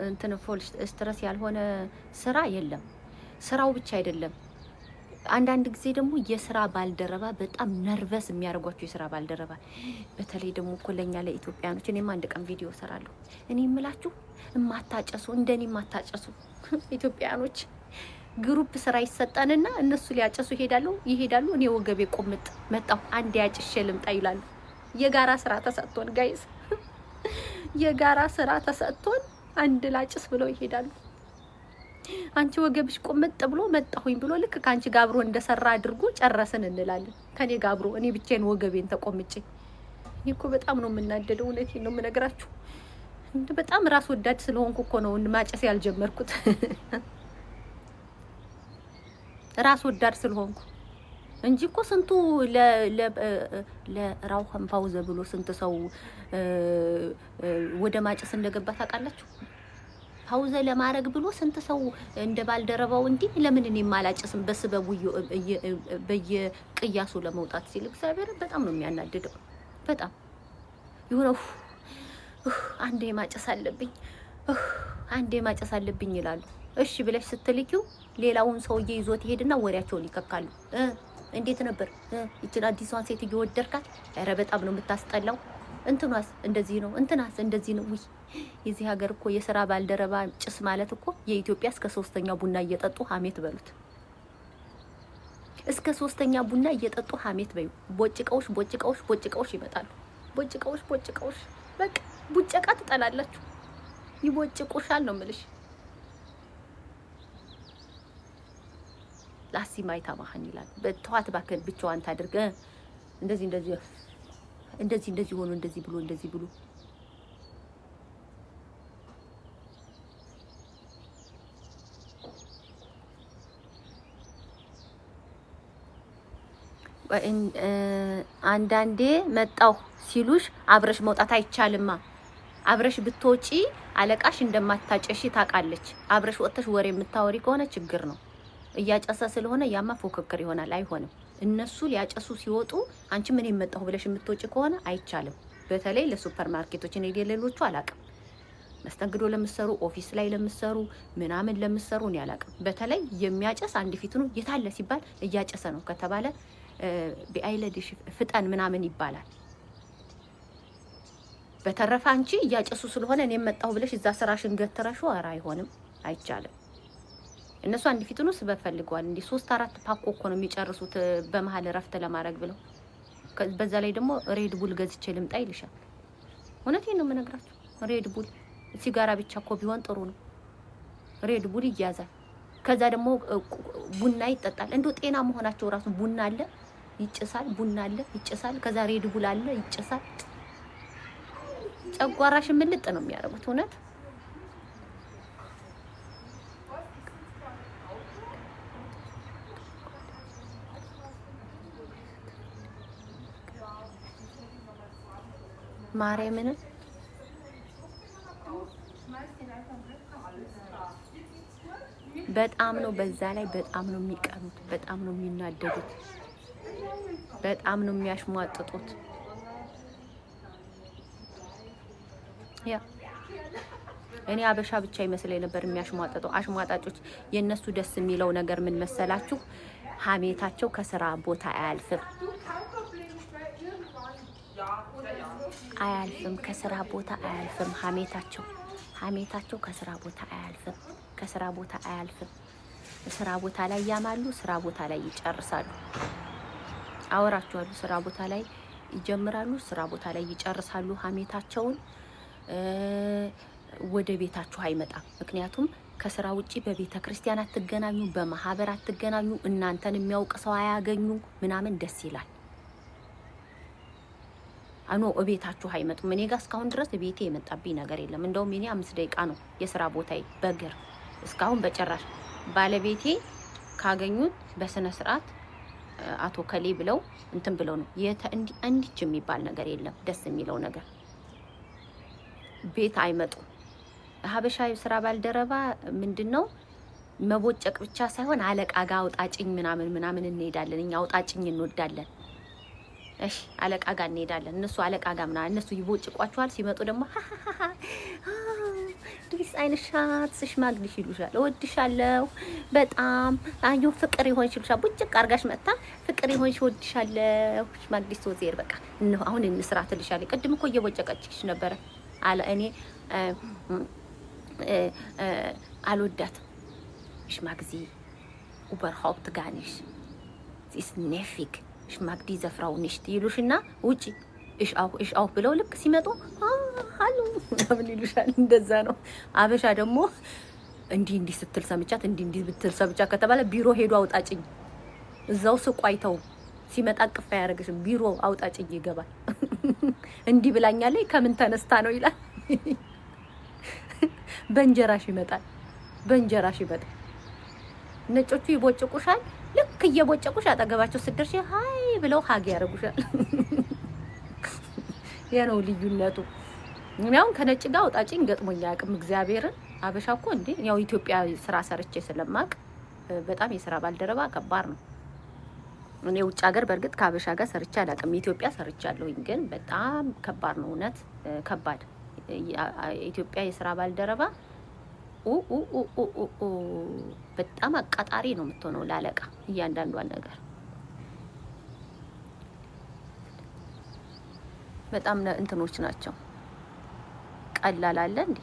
እንትን ፎል ስትረስ ያልሆነ ስራ የለም። ስራው ብቻ አይደለም። አንዳንድ ጊዜ ደግሞ የስራ ባልደረባ በጣም ነርቨስ የሚያደርጓቸው የስራ ባልደረባ፣ በተለይ ደግሞ እኮ ለኛ ለኢትዮጵያኖች፣ እኔማ አንድ ቀን ቪዲዮ ሰራለሁ። እኔ የምላችሁ የማታጨሱ እንደኔ የማታጨሱ ኢትዮጵያኖች ግሩፕ ስራ ይሰጣንና እነሱ ሊያጨሱ ይሄዳሉ። እኔ ወገቤ ቆምጥ መጣሁ አንድ ያጭሽ ልምጣ ይላሉ። የጋራ ስራ ተሰጥቶን ጋይስ፣ የጋራ ስራ ተሰጥቶን አንድ ላጭስ ብለው ይሄዳሉ። አንቺ ወገብሽ ቆመጥ ብሎ መጣሁኝ ብሎ ልክ ካንቺ ጋር አብሮ እንደሰራ አድርጎ ጨረስን እንላለን። ከኔ ጋር አብሮ እኔ ብቻዬን ወገቤን ተቆምጬ። እኔ እኮ በጣም ነው የምናደደው። እውነቴን ነው የምነግራችሁ። በጣም ራስ ወዳድ ስለሆንኩ እኮ ነው ማጨስ ያልጀመርኩት። ራስ ወዳድ ስለሆንኩ እንጂ እኮ ስንቱ ለራውኸም ፓውዘ ብሎ ስንት ሰው ወደ ማጨስ እንደገባ ታውቃላችሁ? ፓውዘ ለማድረግ ብሎ ስንት ሰው እንደ ባልደረባው እንዲህ ለምን እኔ ማላጨስም በስበቡ በየቅያሱ ለመውጣት ሲል እግዚአብሔር በጣም ነው የሚያናድደው። በጣም ይሁን አንዴ ማጨስ አለብኝ ይላሉ። እሺ ብለሽ ስትልኪው ሌላውን ሰውዬ ይዞት ይሄድና ወሬያቸውን ይከካሉ። እንዴት ነበር ይችን አዲሷን ሴትዮ ወደድካት? ኧረ በጣም ነው የምታስጠላው። እንትናስ እንደዚህ ነው፣ እንትናስ እንደዚህ ነው። ውይ የዚህ ሀገር እኮ የሥራ ባልደረባ ጭስ ማለት እኮ የኢትዮጵያ እስከ 3ኛው ቡና እየጠጡ ሀሜት በሉት። እስከ 3ኛ ቡና እየጠጡ ሀሜት በዩ። ቦጭቀውሽ ይመጣሉ። ቦጭቀውሽ በቃ ቡጨቃ ትጠላላችሁ። ይቦጭቁሻል ነው የምልሽ። ላሲማይታ ማህን ይላል። በተዋት ባከን ብቻዋን ታድርገ እንደዚህ ሆኖ እንደዚህ ብሎ አንዳንዴ መጣው ሲሉሽ አብረሽ መውጣት አይቻልማ። አብረሽ ብትወጪ አለቃሽ እንደማታጨሺ ታውቃለች። አብረሽ ወጥተሽ ወሬ የምታወሪ ከሆነ ችግር ነው። እያጨሰ ስለሆነ ያማ ፉክክር ይሆናል። አይሆንም። እነሱ ሊያጨሱ ሲወጡ አንቺ ምን የመጣሁ ብለሽ የምትወጪ ከሆነ አይቻልም። በተለይ ለሱፐር ማርኬቶች እኔ ሌሎቹ አላውቅም። መስተንግዶ ለምሰሩ፣ ኦፊስ ላይ ለምሰሩ፣ ምናምን ለምሰሩ እኔ አላውቅም። በተለይ የሚያጨስ አንድ ፊት ነው የታለ ሲባል እያጨሰ ነው ከተባለ ቢአይለዲሽ ፍጠን ምናምን ይባላል። በተረፈ አንቺ እያጨሱ ስለሆነ እኔ የመጣሁ ብለሽ እዛ ስራሽን ገትረሹ ኧረ አይሆንም፣ አይቻልም። እነሱ አንድ ፊት ነው ስበብ ፈልገዋል። እንዴ 3-4 ፓኮ እኮ ነው የሚጨርሱት በመሀል ረፍት ለማድረግ ብለው። በዛ ላይ ደግሞ ሬድ ቡል ገዝቼ ልምጣ ይልሻል። እውነቴን ነው የምነግራችሁ። ሬድ ቡል ሲጋራ ብቻ እኮ ቢሆን ጥሩ ነው። ሬድ ቡል ይያዛል። ከዛ ደግሞ ቡና ይጠጣል። እንደው ጤና መሆናቸው ራሱ ቡና አለ ይጭሳል፣ ቡና አለ ይጭሳል፣ ከዛ ሬድ ቡል አለ ይጭሳል። ጨጓራሽ ምልጥ ነው የሚያደርጉት እውነት። ማርያምን በጣም ነው። በዛ ላይ በጣም ነው የሚቀኑት፣ በጣም ነው የሚናደዱት፣ በጣም ነው የሚያሽሟጥጡት። ያ እኔ አበሻ ብቻ ይመስለኝ ነበር የሚያሽሟጠጠው። አሽሟጣጮች የነሱ ደስ የሚለው ነገር ምን መሰላችሁ? ሀሜታቸው ከስራ ቦታ አያልፍም አያልፍም፣ ከስራ ቦታ አያልፍም። ሀሜታቸው ከስራ ቦታ አያልፍም፣ ከስራ ቦታ አያልፍም። ስራ ቦታ ላይ ያማሉ፣ ስራ ቦታ ላይ ይጨርሳሉ። አወራችኋለሁ። ስራ ቦታ ላይ ይጀምራሉ፣ ስራ ቦታ ላይ ይጨርሳሉ ሀሜታቸውን። ወደ ቤታችሁ አይመጣም። ምክንያቱም ከስራ ውጪ በቤተ ክርስቲያን አትገናኙ፣ በማህበር አትገናኙ፣ እናንተን የሚያውቅ ሰው አያገኙ ምናምን ደስ ይላል። አኖ እቤታችሁ አይመጡም። እኔ ጋር እስካሁን ድረስ ቤቴ የመጣብኝ ነገር የለም። እንደውም እኔ 5 ደቂቃ ነው የስራ ቦታዬ በእግር እስካሁን በጭራሽ። ባለቤቴ ካገኙት በስነ ስርዓት አቶ ከሌ ብለው እንትን ብለው ነው እንዲች የሚባል ነገር የለም። ደስ የሚለው ነገር ቤት አይመጡም። ሀበሻ ስራ ባልደረባ ምንድነው መቦጨቅ ብቻ ሳይሆን አለቃ ጋር አውጣጭኝ ምናምን እንሄዳለን። እኛ አውጣጭኝ እንወዳለን። እሺ አለቃ ጋር እንሄዳለን። እነሱ አለቃ ጋር ምናምን እነሱ ይቦጭቋቸዋል። ሲመጡ ደግሞ ዲስ አይነት ሻት ሽማግሌሽ ይሉሻል። እወድሻለሁ በጣም አዩ ፍቅር ይሆንሽ ይሉሻል። ቡጭቅ አርጋሽ መጣ ፍቅር ይሆንሽ እወድሻለሁ ሽማግሌሽ ሶዜር በቃ አሁን እንስራ ትልሻለች። ቅድም እኮ እየቦጨቀችሽ ነበረ አለ። እኔ አልወዳትም ሽማግዚ ኡበርሃውፕት ጋኒሽ ዚስ ኔፊክ ሽማግዲ ዘፍራው ንሽት ይሉሽና ውጪ እሽ አው ብለው ልክ ሲመጡ አሉ ምን ይሉሻል። እንደዛ ነው። አበሻ ደግሞ እንዲህ ስትል ሰምቻት እንዲህ ብትል ሰምቻ ከተባለ ቢሮ ሄዶ አውጣጭኝ እዛው ስቋይተው ሲመጣ ቅፋ ያረግሽ ቢሮ አውጣጭኝ ይገባል። እንዲህ ብላኛለች ከምን ተነስታ ነው ይላል። በእንጀራሽ ይመጣል። ነጮቹ ይቦጭቁሻል። ልክ እየቦጨቁሽ አጠገባቸው ስትደርሺ ሃይ ብለው ሀግ ያረጉሻል። ያ ነው ልዩነቱ። እኛው ከነጭ ጋር አውጣጭኝ ገጥሞኛ አቅም እግዚአብሔርን አበሻ እኮ እንዴ ያው ኢትዮጵያ ስራ ሰርቼ ስለማቅ በጣም የስራ ባልደረባ ከባድ ነው። እኔ ውጭ ሀገር በእርግጥ ከአበሻ ጋር ሰርቼ አላቅም። ኢትዮጵያ ሰርቻለሁኝ፣ ግን በጣም ከባድ ነው። እውነት ከባድ። ኢትዮጵያ የስራ ባልደረባ በጣም አቃጣሪ ነው የምትሆነው ላለቃ እያንዳንዷን ነገር። በጣም እንትኖች ናቸው። ቀላል አለ እንዴ?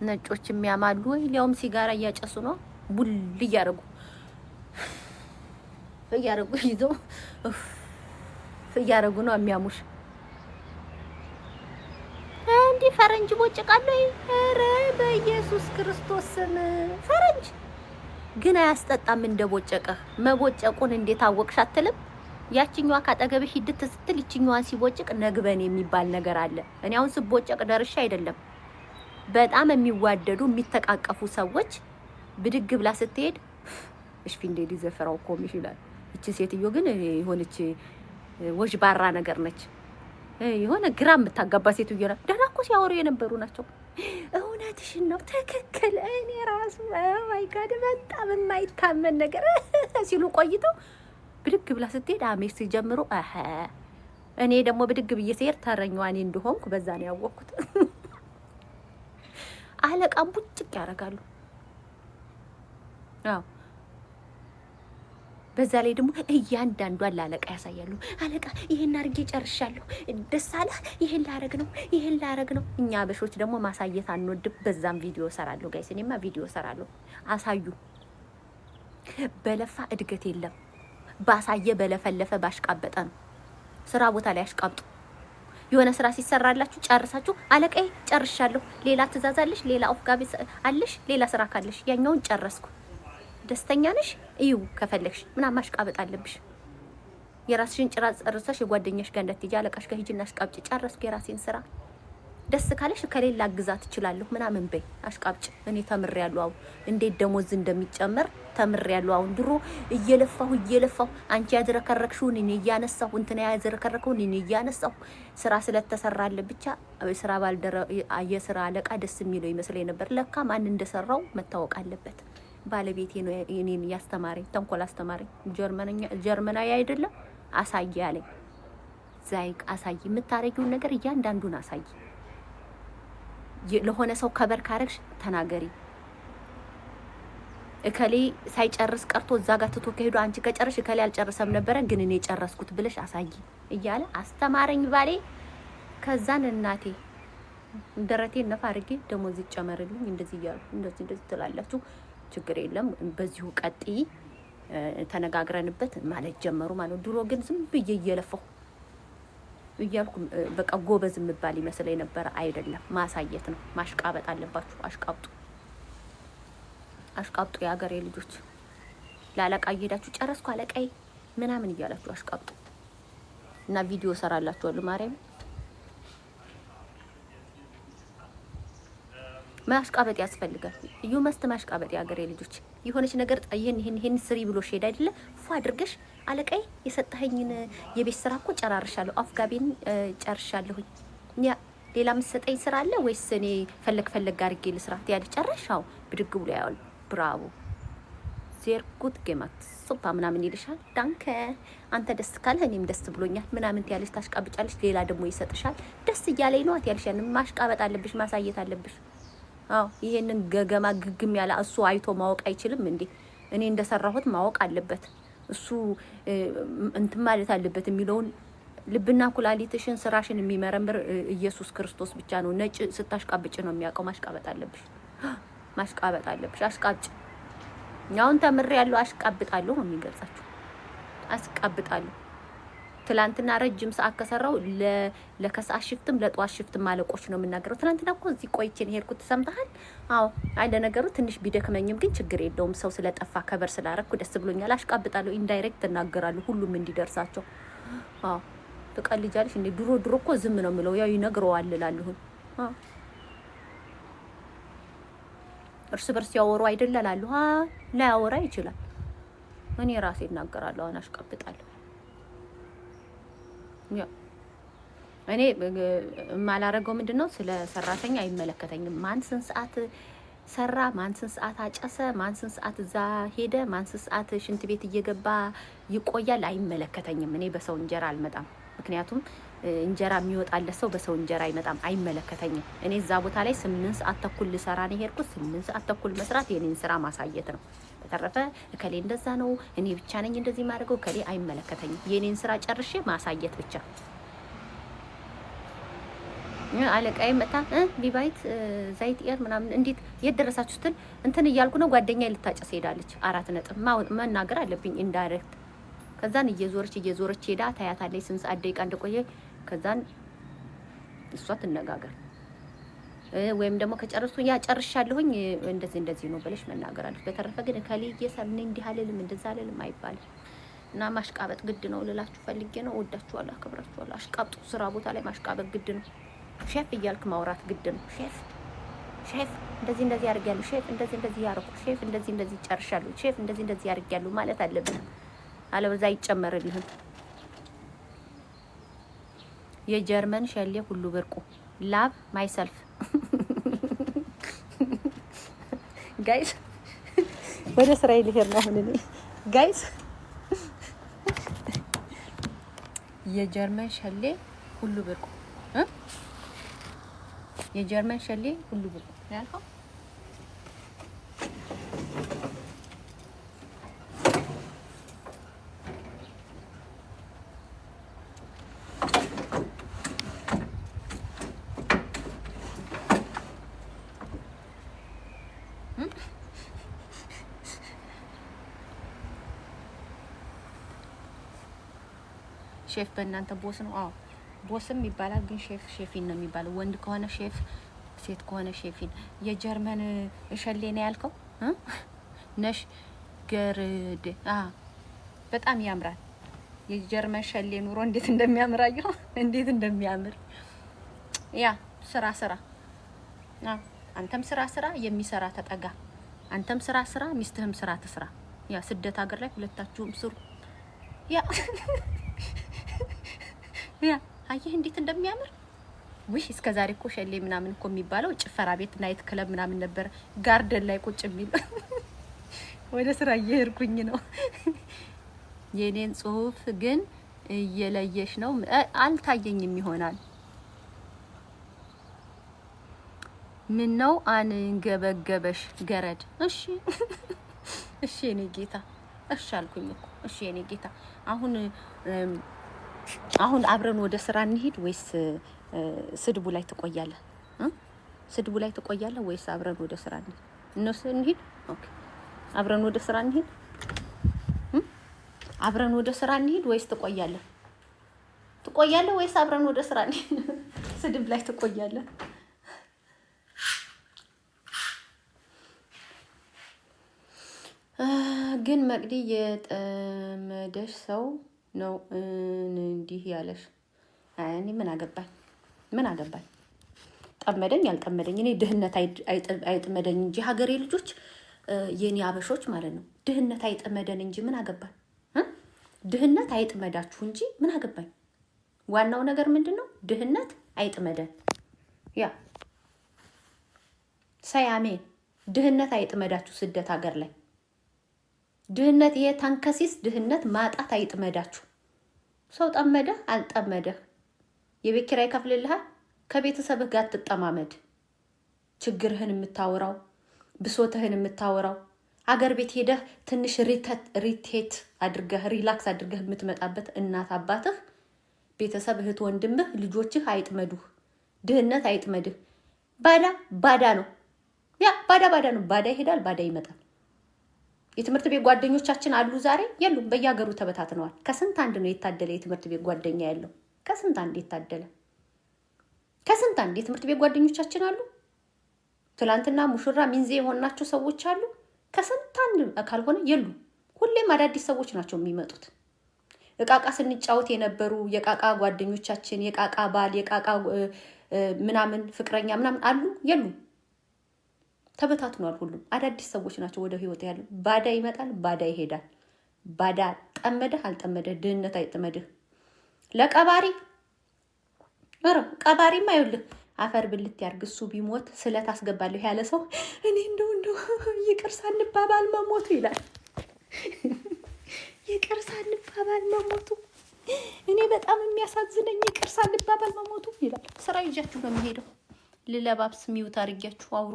ነጮች የሚያማሉ ወይ ሊያውም ሲጋራ እያጨሱ ነው ቡል እያረጉ ይዘው እያረጉ ነው የሚያሙሽ። እንዴ ፈረንጅ ቦጭቃለሁ። ኧረ በኢየሱስ ክርስቶስ ስም ፈረንጅ ግን አያስጠጣም። እንደቦጨቀህ መቦጨቁን እንዴት አወቅሽ አትልም? ያቺኛዋ ካጠገብሽ ሂድት ስትል ይቺኛዋን ሲቦጭቅ ነግበን የሚባል ነገር አለ። እኔ አሁን ስቦጨቅ ደርሻ አይደለም። በጣም የሚዋደዱ የሚተቃቀፉ ሰዎች ብድግ ብላ ስትሄድ እሽፊ እንደ ሊዘፈራው ቆም ይችላል። እቺ ሴትዮ ግን የሆነች ወጅባራ ነገር ነች። የሆነ ግራ የምታጋባ ሴትዮ ናት። ደህና እኮ ሲያወሩ የነበሩ ናቸው። እውነትሽን ነው ትክክል። እኔ ራሱ ማይ ጋድ በጣም የማይታመን ነገር ሲሉ ቆይተው ብድግ ብላ ስትሄድ አሜስ ሲጀምሩ እኔ ደግሞ ብድግ ብዬ ስሄድ ተረኛዋ እኔ እንደሆንኩ በዛ ነው ያወቅኩት። አለቃም ቡጭቅ ያደርጋሉ። አዎ በዛ ላይ ደግሞ እያንዳንዷን ላለቃ ያሳያሉ። አለቃ ይሄን አድርጌ ጨርሻለሁ፣ ደስ አለ፣ ይሄን ላረግ ነው። እኛ አበሾች ደግሞ ማሳየት አንወድም። በዛም ቪዲዮ ሰራለሁ ጋይስ። እኔማ ቪዲዮ ሰራለሁ። አሳዩ። በለፋ እድገት የለም። ባሳየ በለፈለፈ ባሽቃበጠ ነው። ስራ ቦታ ላይ አሽቃብጡ። የሆነ ስራ ሲሰራላችሁ ጨርሳችሁ አለቃዬ ጨርሻለሁ፣ ሌላ ትእዛዝ አለሽ፣ ሌላ ኦፍጋቢ አለሽ፣ ሌላ ስራ ካለሽ ያኛውን ጨረስኩ፣ ደስተኛ ነሽ እዩ ከፈለግሽ ምናምን ማሽቃበጥ አለብሽ። የራስሽን ጭራ ጨርሰሽ የጓደኛሽ ጋር እንዳትሄጂ አለቃሽ ጋር ሂጂና አሽቃብጭ። ጨረስኩ የራሴን ስራ፣ ደስ ካለሽ ከሌላ ግዛት እችላለሁ ምናምን በይ፣ አሽቃብጭ። እኔ ተምሬያለሁ። አሁን እንዴት ደሞዝ እንደሚጨመር ተምሬያለሁ። አሁን ድሮ እየለፋሁ አንቺ ያዝረከረክሽውን እኔ እያነሳሁ እንትና ያዝረከረከውን እኔ እያነሳሁ ስራ ስለተሰራለ ብቻ ስራ የስራ አለቃ ደስ የሚለው ይመስለኝ ነበር። ለካ ማን እንደሰራው መታወቅ አለበት። ባለቤቴ ነው እኔን ያስተማረኝ፣ ተንኮል አስተማረኝ። ጀርመናዊ አይደለም አሳይ አለኝ። ዛይቅ አሳይ፣ የምታረጊውን ነገር እያንዳንዱን አሳይ። ለሆነ ሰው ከበር ካረግሽ ተናገሪ። እከሌ ሳይጨርስ ቀርቶ እዛ ጋር ትቶ ከሄዱ አንቺ ከጨረሽ እከሌ አልጨረሰም ነበረ ግን እኔ ጨረስኩት ብለሽ አሳይ እያለ አስተማረኝ ባሌ። ከዛን እናቴ ደረቴን ነፋ አድርጌ ደሞዝ ይጨመርልኝ እንደዚህ እያሉ እንደዚህ ትላላችሁ፣ ችግር የለም በዚሁ ቀጥይ ተነጋግረንበት ማለት ጀመሩ ማለት። ድሮ ግን ዝም ብዬ እየለፈው እያልኩ በቃ ጎበዝ የምባል ይመስለኝ ነበረ። አይደለም ማሳየት ነው። ማሽቃበጥ አለባችሁ። አሽቃብጡ አሽቃብጡ። የሀገሬ ልጆች ለአለቃ እየሄዳችሁ ጨረስኩ አለቃይ ምናምን እያላችሁ አሽቃብጡ እና ቪዲዮ ሰራላችኋለሁ። ማርያም ማሽቃበጥ ያስፈልጋል። ዩ መስት ማሽቃበጥ። የሀገሬ ልጆች የሆነች ነገር ይሄን ስሪ ብሎ ሄድ አይደለ ፏ አድርገሽ አለቃይ የሰጠኸኝን የቤት ስራ እኮ ጨራርሻለሁ፣ አፍጋቢን ጨርሻለሁኝ። ያ ሌላ ምሰጠኝ ስራ አለ ወይስ እኔ ፈለግ አድርጌ ልስራ ያለ ጨረሻው ብድግ ብሎ ያውል ብራቮ ዜር ጉድ ጌማት ሱፓ ምናምን ይልሻል። ዳንከ አንተ ደስ ካለህ እኔም ደስ ብሎኛል ምናምን ትያለሽ፣ ታሽቃብጫለሽ። ሌላ ደግሞ ይሰጥሻል። ደስ እያለኝ ነው አትያለሽ። ያን ማሽቃበጥ አለብሽ፣ ማሳየት አለብሽ። አዎ ይሄንን ገገማ ግግም ያለ እሱ አይቶ ማወቅ አይችልም እንዴ? እኔ እንደሰራሁት ማወቅ አለበት እሱ እንትን ማለት አለበት የሚለውን ልብና ኩላሊትሽን ስራሽን የሚመረምር ኢየሱስ ክርስቶስ ብቻ ነው። ነጭ ስታሽቃብጭ ነው የሚያውቀው። ማሽቃበጥ አለብሽ፣ ማሽቃበጥ አለብሽ። አሽቃብጭ። አሁን ተምሬያለሁ፣ አሽቃብጣለሁ ነው የሚገልጻችሁ። አስቃብጣለሁ። ትላንትና ረጅም ሰዓት ከሰራው ለከሰዓት ሽፍትም ለጧት ሽፍትም ማለቆች ነው የምናገረው። ትላንትና እኮ እዚህ ቆይቼ ነው ሄድኩት። ሰምተሃል? አዎ አይ ለነገሩ ትንሽ ቢደክመኝም ግን ችግር የለውም። ሰው ስለጠፋ ከበር ስላረኩ ደስ ብሎኛል። አሽቃብጣለሁ፣ ኢንዳይሬክት እናገራለሁ፣ ሁሉም እንዲደርሳቸው። አዎ ትቀልጃለሽ እንዴ? ድሮ እኮ ዝም ነው የምለው፣ ያው ይነግረዋል እላለሁ። አዎ እርስ በርስ ያወሩ አይደለላሉ። ላያወራ ይችላል። እኔ ራሴ እናገራለሁ። አሁን አሽቃብጣለሁ። እኔ ማላረገው ምንድነው? ስለ ሰራተኛ አይመለከተኝም። ማን ስንት ሰዓት ሰራ፣ ማን ስንት ሰዓት አጨሰ፣ ማን ስንት ሰዓት እዛ ሄደ፣ ማን ስንት ሰዓት ሽንት ቤት እየገባ ይቆያል፣ አይመለከተኝም። እኔ በሰው እንጀራ አልመጣም። ምክንያቱም እንጀራ የሚወጣለት ሰው በሰው እንጀራ አይመጣም። አይመለከተኝም። እኔ እዛ ቦታ ላይ 8 ሰዓት ተኩል ልሰራ ነው የሄድኩት። 8 ሰዓት ተኩል መስራት የኔን ስራ ማሳየት ነው። በተረፈ እከሌ እንደዛ ነው እኔ ብቻ ነኝ እንደዚህ ማድረገው እከሌ አይመለከተኝም። የኔን ስራ ጨርሼ ማሳየት ብቻ። አለቃዬ መጣ ቢባይት ዘይት ኤር ምናምን እንዴት የደረሳችሁ ስትል እንትን እያልኩ ነው። ጓደኛዬ ልታጨስ ሄዳለች። 4 ነጥብ መናገር አለብኝ ኢንዳይሬክት። ከዛን እየዞረች ሄዳ ታያታለች ስንት ሰዓት ደቂቃ እንደቆየ። ከዛን እሷ ትነጋገር ወይም ደግሞ ከጨረሱ ያ ጨርሻለሁኝ እንደዚህ ነው ብለሽ መናገር አለሽ። በተረፈ ግን ከሌ እየሰብነ እንዲህ አልልም እንደዛ አልልም አይባልም። እና ማሽቃበጥ ግድ ነው ልላችሁ ፈልጌ ነው። ወዳችኋለሁ፣ አከብራችኋለሁ። አሽቃብጡ። ስራ ቦታ ላይ ማሽቃበጥ ግድ ነው። ሼፍ እያልክ ማውራት ግድ ነው። ሼፍ እንደዚህ ያርጋሉ፣ ሼፍ እንደዚህ ያርኩ፣ ሼፍ እንደዚህ ጨርሻለሁ፣ ሼፍ እንደዚህ ያርጋሉ ማለት አለብን። አለበዛ ይጨመርልህም። የጀርመን ሸሌ ሁሉ ብርቁ ላቭ ማይሰልፍ ጋይስ ወደ እስራኤል ልሄድ ነው አሁን እኔ ጋይስ። የጀርመን ሸሌ ሁሉ ብርቁ የጀርመን ሸሌ ሁሉ ብርቁ ያልከው ሼፍ በእናንተ ቦስ ነው? አዎ ቦስም ይባላል፣ ግን ሼፊን ነው የሚባለው። ወንድ ከሆነ ሼፍ፣ ሴት ከሆነ ሼፊን። የጀርመን ሸሌ ነው ያልከው ነሽ ገርድ በጣም ያምራል። የጀርመን ሸሌ ኑሮ እንዴት እንደሚያምር አየሁ፣ እንዴት እንደሚያምር። ያ ስራ አንተም ስራ የሚሰራ ተጠጋ። አንተም ስራ ሚስትህም ስራ ትስራ። ያ ስደት ሀገር ላይ ሁለታችሁም ስሩ። ያ አየህ እንዴት እንደሚያምር። ውይ እስከዛሬ እኮ ሸሌ ምናምን እኮ የሚባለው ጭፈራ ቤት ናይት ክለብ ምናምን ነበር፣ ጋርደን ላይ ቁጭ የሚል። ወደ ስራ እየሄድኩኝ ነው። የኔን ጽሁፍ ግን እየለየሽ ነው። አልታየኝም ይሆናል። ምን ነው አንገበገበሽ ገረድ? እሺ እሺ የኔ ጌታ እሺ አልኩኝ እኮ እሺ የኔ ጌታ። አሁን አብረን ወደ ስራ እንሂድ ወይስ ስድቡ ላይ ትቆያለህ? ስድቡ ላይ ትቆያለህ ወይስ አብረን ወደ ስራ እንሂድ? እነሱ እንሂድ። ኦኬ አብረን ወደ ስራ እንሂድ። አብረን ወደ ስራ እንሂድ ወይስ ትቆያለህ? ትቆያለህ ወይስ አብረን ወደ ስራ እንሂድ? ስድብ ላይ ትቆያለህ? ግን መቅዲ የጠመደሽ ሰው ነው እንዲህ ያለሽ። እኔ ምን አገባኝ? ጠመደኝ አልጠመደኝ እኔ ድህነት አይጥመደኝ እንጂ ሀገሬ ልጆች የኔ አበሾች ማለት ነው። ድህነት አይጥመደን እንጂ ምን አገባኝ? ድህነት አይጥመዳችሁ እንጂ ምን አገባኝ? ዋናው ነገር ምንድነው? ድህነት አይጥመደን። ያ ሰያሜ ድህነት አይጥመዳችሁ ስደት ሀገር ላይ ድህነት ይሄ ታንከሲስ ድህነት ማጣት አይጥመዳችሁ። ሰው ጠመደ አልጠመደ የቤት ኪራይ ከፍልልሃል። ከቤተሰብህ ጋር ትጠማመድ። ችግርህን የምታወራው ብሶትህን የምታወራው አገር ቤት ሄደህ ትንሽ ሪቴት አድርገህ ሪላክስ አድርገህ የምትመጣበት እናት አባትህ፣ ቤተሰብ፣ እህት፣ ወንድምህ፣ ልጆችህ አይጥመዱህ። ድህነት አይጥመድህ። ባዳ ነው። ያ ባዳ ነው። ባዳ ይሄዳል፣ ባዳ ይመጣል። የትምህርት ቤት ጓደኞቻችን አሉ ዛሬ የሉም፣ በየሀገሩ ተበታትነዋል። ከስንት አንድ ነው የታደለ የትምህርት ቤት ጓደኛ ያለው። ከስንት አንድ የታደለ የትምህርት ቤት ጓደኞቻችን አሉ። ትላንትና ሙሽራ ሚንዜ የሆናቸው ሰዎች አሉ። ከስንት አንድ ካልሆነ የሉም። ሁሌም አዳዲስ ሰዎች ናቸው የሚመጡት። እቃቃ ስንጫወት የነበሩ የቃቃ ጓደኞቻችን፣ የቃቃ ባል፣ የቃቃ ምናምን ፍቅረኛ ምናምን አሉ የሉም። ተበታትኗል። ሁሉም አዳዲስ ሰዎች ናቸው ወደ ህይወት ያሉ። ባዳ ይመጣል፣ ባዳ ይሄዳል። ባዳ ጠመደህ አልጠመደህ ድህነት አይጥመድህ። ለቀባሪ ቀባሪማ ይኸውልህ አፈር ብልት ያርግ። እሱ ቢሞት ስለት አስገባለሁ ያለ ሰው እኔ እንደው ይቅር ሳንባባል መሞቱ ይላል። ይቅር ሳንባባል መሞቱ እኔ በጣም የሚያሳዝነኝ ይቅር ሳንባባል መሞቱ ይላል። ስራ ይዣችሁ ነው የሚሄደው። ልለባብስ ሚውት አድርጊያችሁ አውሩ።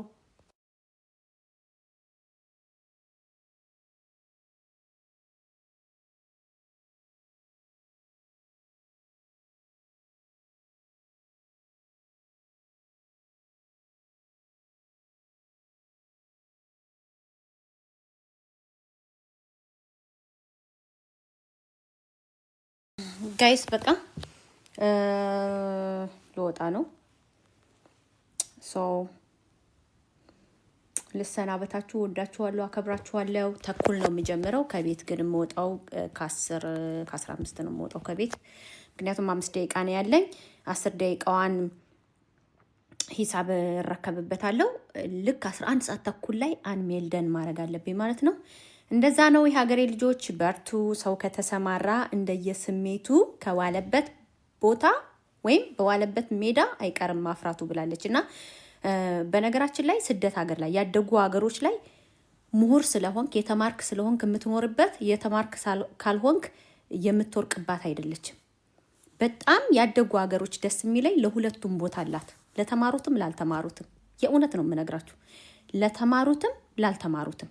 ጋይስ በቃ ልወጣ ነው። ልሰናበታችሁ። ወዳችኋለሁ፣ አከብራችኋለሁ። ተኩል ነው የምጀምረው ከቤት ግን የምወጣው ከ15 ነው የምወጣው ከቤት። ምክንያቱም 5 ደቂቃ ነው ያለኝ። 10 ደቂቃዋን ሂሳብ እረከብበታለሁ። ልክ 11 ሰዓት ተኩል ላይ አንሜልደን ማድረግ አለብኝ ማለት ነው። እንደዛ ነው የሀገሬ ልጆች፣ በርቱ። ሰው ከተሰማራ እንደየስሜቱ ከዋለበት ቦታ ወይም በዋለበት ሜዳ አይቀርም ማፍራቱ ብላለች። እና በነገራችን ላይ ስደት ሀገር ላይ ያደጉ ሀገሮች ላይ ምሁር ስለሆንክ የተማርክ ስለሆንክ የምትኖርበት፣ የተማርክ ካልሆንክ የምትወርቅባት አይደለችም። በጣም ያደጉ ሀገሮች ደስ የሚለኝ ለሁለቱም ቦታ አላት፣ ለተማሩትም ላልተማሩትም። የእውነት ነው የምነግራችሁ፣ ለተማሩትም ላልተማሩትም፣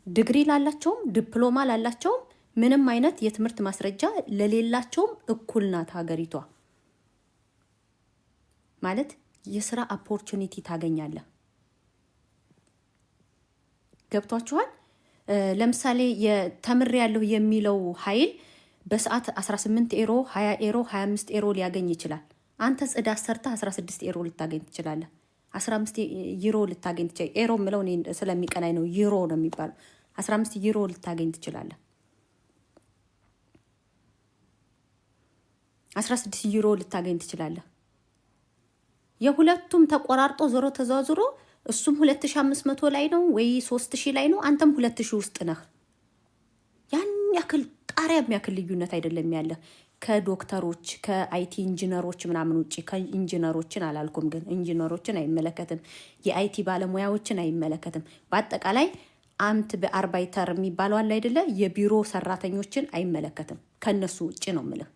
ዲግሪ ላላቸውም ዲፕሎማ ላላቸውም ምንም አይነት የትምህርት ማስረጃ ለሌላቸውም እኩል ናት ሀገሪቷ። ማለት የስራ ኦፖርቹኒቲ ታገኛለህ። ገብቷችኋል? ለምሳሌ የተምር ያለው የሚለው ኃይል በሰዓት 18 ኤሮ፣ 20 ኤሮ፣ 25 ኤሮ ሊያገኝ ይችላል። አንተ ጽዳት ሰርታ 16 ኤሮ ልታገኝ ትችላለህ። 15 ዩሮ ልታገኝ ትችላለህ። ኤሮ ምለው እኔ ስለሚቀናኝ ነው፣ ዩሮ ነው የሚባለው። 15 ዩሮ ልታገኝ ትችላለህ። 16 ዩሮ ልታገኝ ትችላለህ። የሁለቱም ተቆራርጦ ዞሮ ተዛዝሮ እሱም 2500 ላይ ነው ወይ 3000 ላይ ነው፣ አንተም 2000 ውስጥ ነህ። ያን ያክል ጣሪያ የሚያክል ልዩነት አይደለም ያለ ከዶክተሮች ከአይቲ ኢንጂነሮች ምናምን ውጪ። ከኢንጂነሮችን አላልኩም ግን ኢንጂነሮችን አይመለከትም፣ የአይቲ ባለሙያዎችን አይመለከትም። በአጠቃላይ አምት በአርባይተር የሚባለው አለ አይደለ፣ የቢሮ ሰራተኞችን አይመለከትም። ከነሱ ውጪ ነው የምልህ።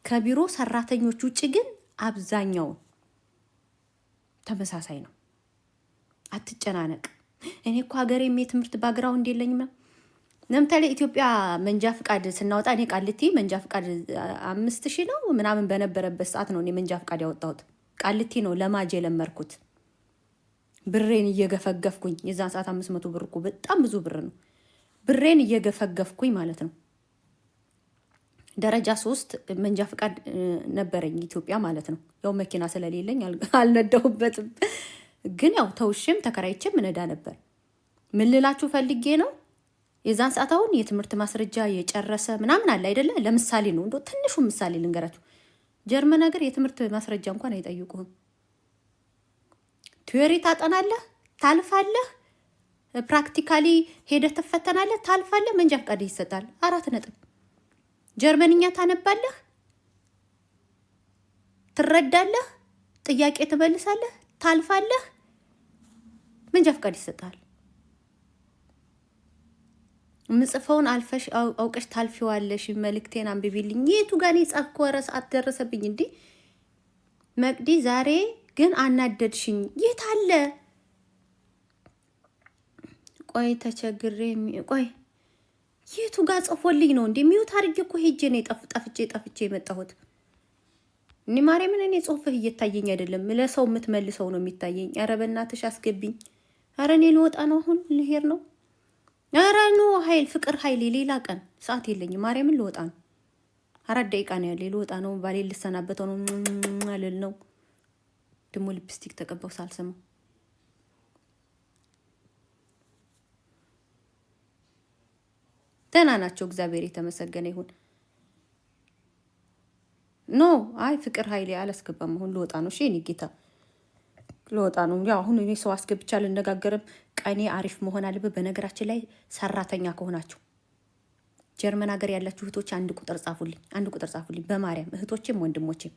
ከቢሮ ሰራተኞች ውጪ ግን አብዛኛው ተመሳሳይ ነው። አትጨናነቅ። እኔ እኮ ሀገሬም የትምህርት ባግራውንድ የለኝም። ለምሳሌ ኢትዮጵያ መንጃ ፍቃድ ስናወጣ እኔ ቃልቲ መንጃ ፍቃድ 5000 ነው ምናምን በነበረበት ሰዓት ነው እኔ መንጃ ፍቃድ ያወጣሁት። ቃልቲ ነው ለማጅ የለመርኩት ብሬን እየገፈገፍኩኝ። የዛን ሰዓት 500 ብር እኮ በጣም ብዙ ብር ነው። ብሬን እየገፈገፍኩኝ ማለት ነው። ደረጃ 3 መንጃ ፍቃድ ነበረኝ ኢትዮጵያ ማለት ነው። ያው መኪና ስለሌለኝ አልነዳሁበትም፣ ግን ያው ተውሽም ተከራይቼም እነዳ ነበር። ምን ልላችሁ ፈልጌ ነው የዛን ሰዓት አሁን የትምህርት ማስረጃ የጨረሰ ምናምን አለ አይደለ? ለምሳሌ ነው እንደው ትንሹ ምሳሌ ልንገራችሁ። ጀርመን ሀገር የትምህርት ማስረጃ እንኳን አይጠይቁህም። ቲዮሪ ታጠናለህ፣ ታልፋለህ፣ ፕራክቲካሊ ሄደህ ትፈተናለህ፣ ታልፋለህ፣ መንጃ ፍቃድ ይሰጣል። 4 ነጥብ። ጀርመንኛ ታነባለህ፣ ትረዳለህ፣ ጥያቄ ትመልሳለህ፣ ታልፋለህ፣ መንጃ ፍቃድ ይሰጣል። ምጽፈውን አልፈሽ አውቀሽ ታልፊዋለሽ። መልእክቴን አንብቢልኝ። የቱ ጋር ነው የጻፍኩ? ኧረ ሰዓት ደረሰብኝ እንዴ መቅዲ። ዛሬ ግን አናደድሽኝ። የት አለ? ቆይ ተቸግሬ ቆይ የቱ ጋር ጽፎልኝ ነው እንዴ? ሚውት አድርጌ እኮ ሄጄ ነው ጠፍቼ የመጣሁት። እኔ ማርያምን እኔ ጽሁፍህ እየታየኝ አይደለም። ለሰው የምትመልሰው ነው የሚታየኝ። ኧረ በእናትሽ አስገቢኝ። ኧረ እኔ ልወጣ ነው አሁን ልሄድ ነው። ኧረ ኖ ኃይል ፍቅር ኃይል ሌላ ቀን ሰዓት የለኝም። ማርያምን ልወጣ ነው። 4 ደቂቃ ነው ያለ። ልወጣ ነው። ባሌ ልሰናበተው ነው። አልል ነው ደግሞ ሊፕስቲክ ተቀባው ሳልሰማው። ደህና ናቸው፣ እግዚአብሔር የተመሰገነ ይሁን። ኖ አይ ፍቅር ኃይሌ አላስገባም። አሁን ልወጣ ነው። እሺ እኔ ጌታ ልወጣ ነው። ያው አሁን እኔ ሰው አስገብቻ ልነጋገርም። ቀኔ አሪፍ መሆን አለበት። በነገራችን ላይ ሰራተኛ ከሆናችሁ ጀርመን ሀገር ያላችሁ እህቶች 1 ቁጥር ጻፉልኝ፣ 1 ቁጥር ጻፉልኝ በማርያም እህቶቼም ወንድሞቼም።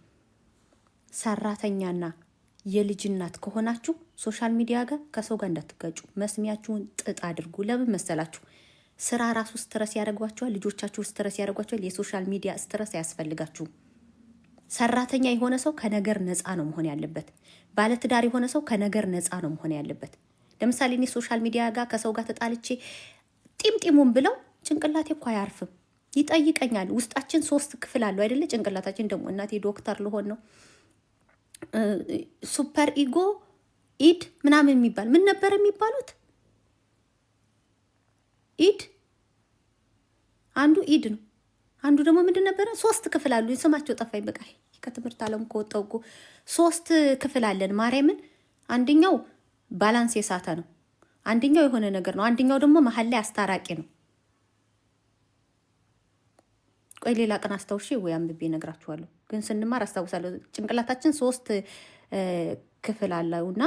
ሰራተኛና የልጅ እናት ከሆናችሁ ሶሻል ሚዲያ ጋር ከሰው ጋር እንዳትጋጩ። መስሚያችሁን ጥጥ አድርጉ። ለምን መሰላችሁ? ስራ ራሱ ስትረስ ያደርጓችኋል። ልጆቻችሁ ስትረስ ያደርጓችኋል። የሶሻል ሚዲያ ስትረስ አያስፈልጋችሁም። ሰራተኛ የሆነ ሰው ከነገር ነፃ ነው መሆን ያለበት። ባለትዳር የሆነ ሰው ከነገር ነፃ ነው መሆን ያለበት። ለምሳሌ እኔ ሶሻል ሚዲያ ጋር ከሰው ጋር ተጣልቼ ጢምጢሙን ብለው ጭንቅላቴ እኮ አያርፍም፣ ይጠይቀኛል። ውስጣችን 3 ክፍል አለው አይደለ? ጭንቅላታችን ደግሞ እናቴ ዶክተር ልሆን ነው። ሱፐር ኢጎ ኢድ ምናምን የሚባል ምን ነበር የሚባሉት? ኢድ አንዱ ኢድ ነው፣ አንዱ ደግሞ ምንድን ነበረ? 3 ክፍል አሉ። ስማቸው ጠፋኝ። በቃ ከትምህርት ዓለም ከወጣው እኮ 3 ክፍል አለን። ማርያምን አንደኛው ባላንስ የሳተ ነው፣ አንደኛው የሆነ ነገር ነው፣ አንደኛው ደግሞ መሀል ላይ አስታራቂ ነው። ቆይ ሌላ ቀን አስታውሼ ወይ አንብቤ እነግራችኋለሁ። ግን ስንማር አስታውሳለሁ። ጭንቅላታችን 3 ክፍል አለውና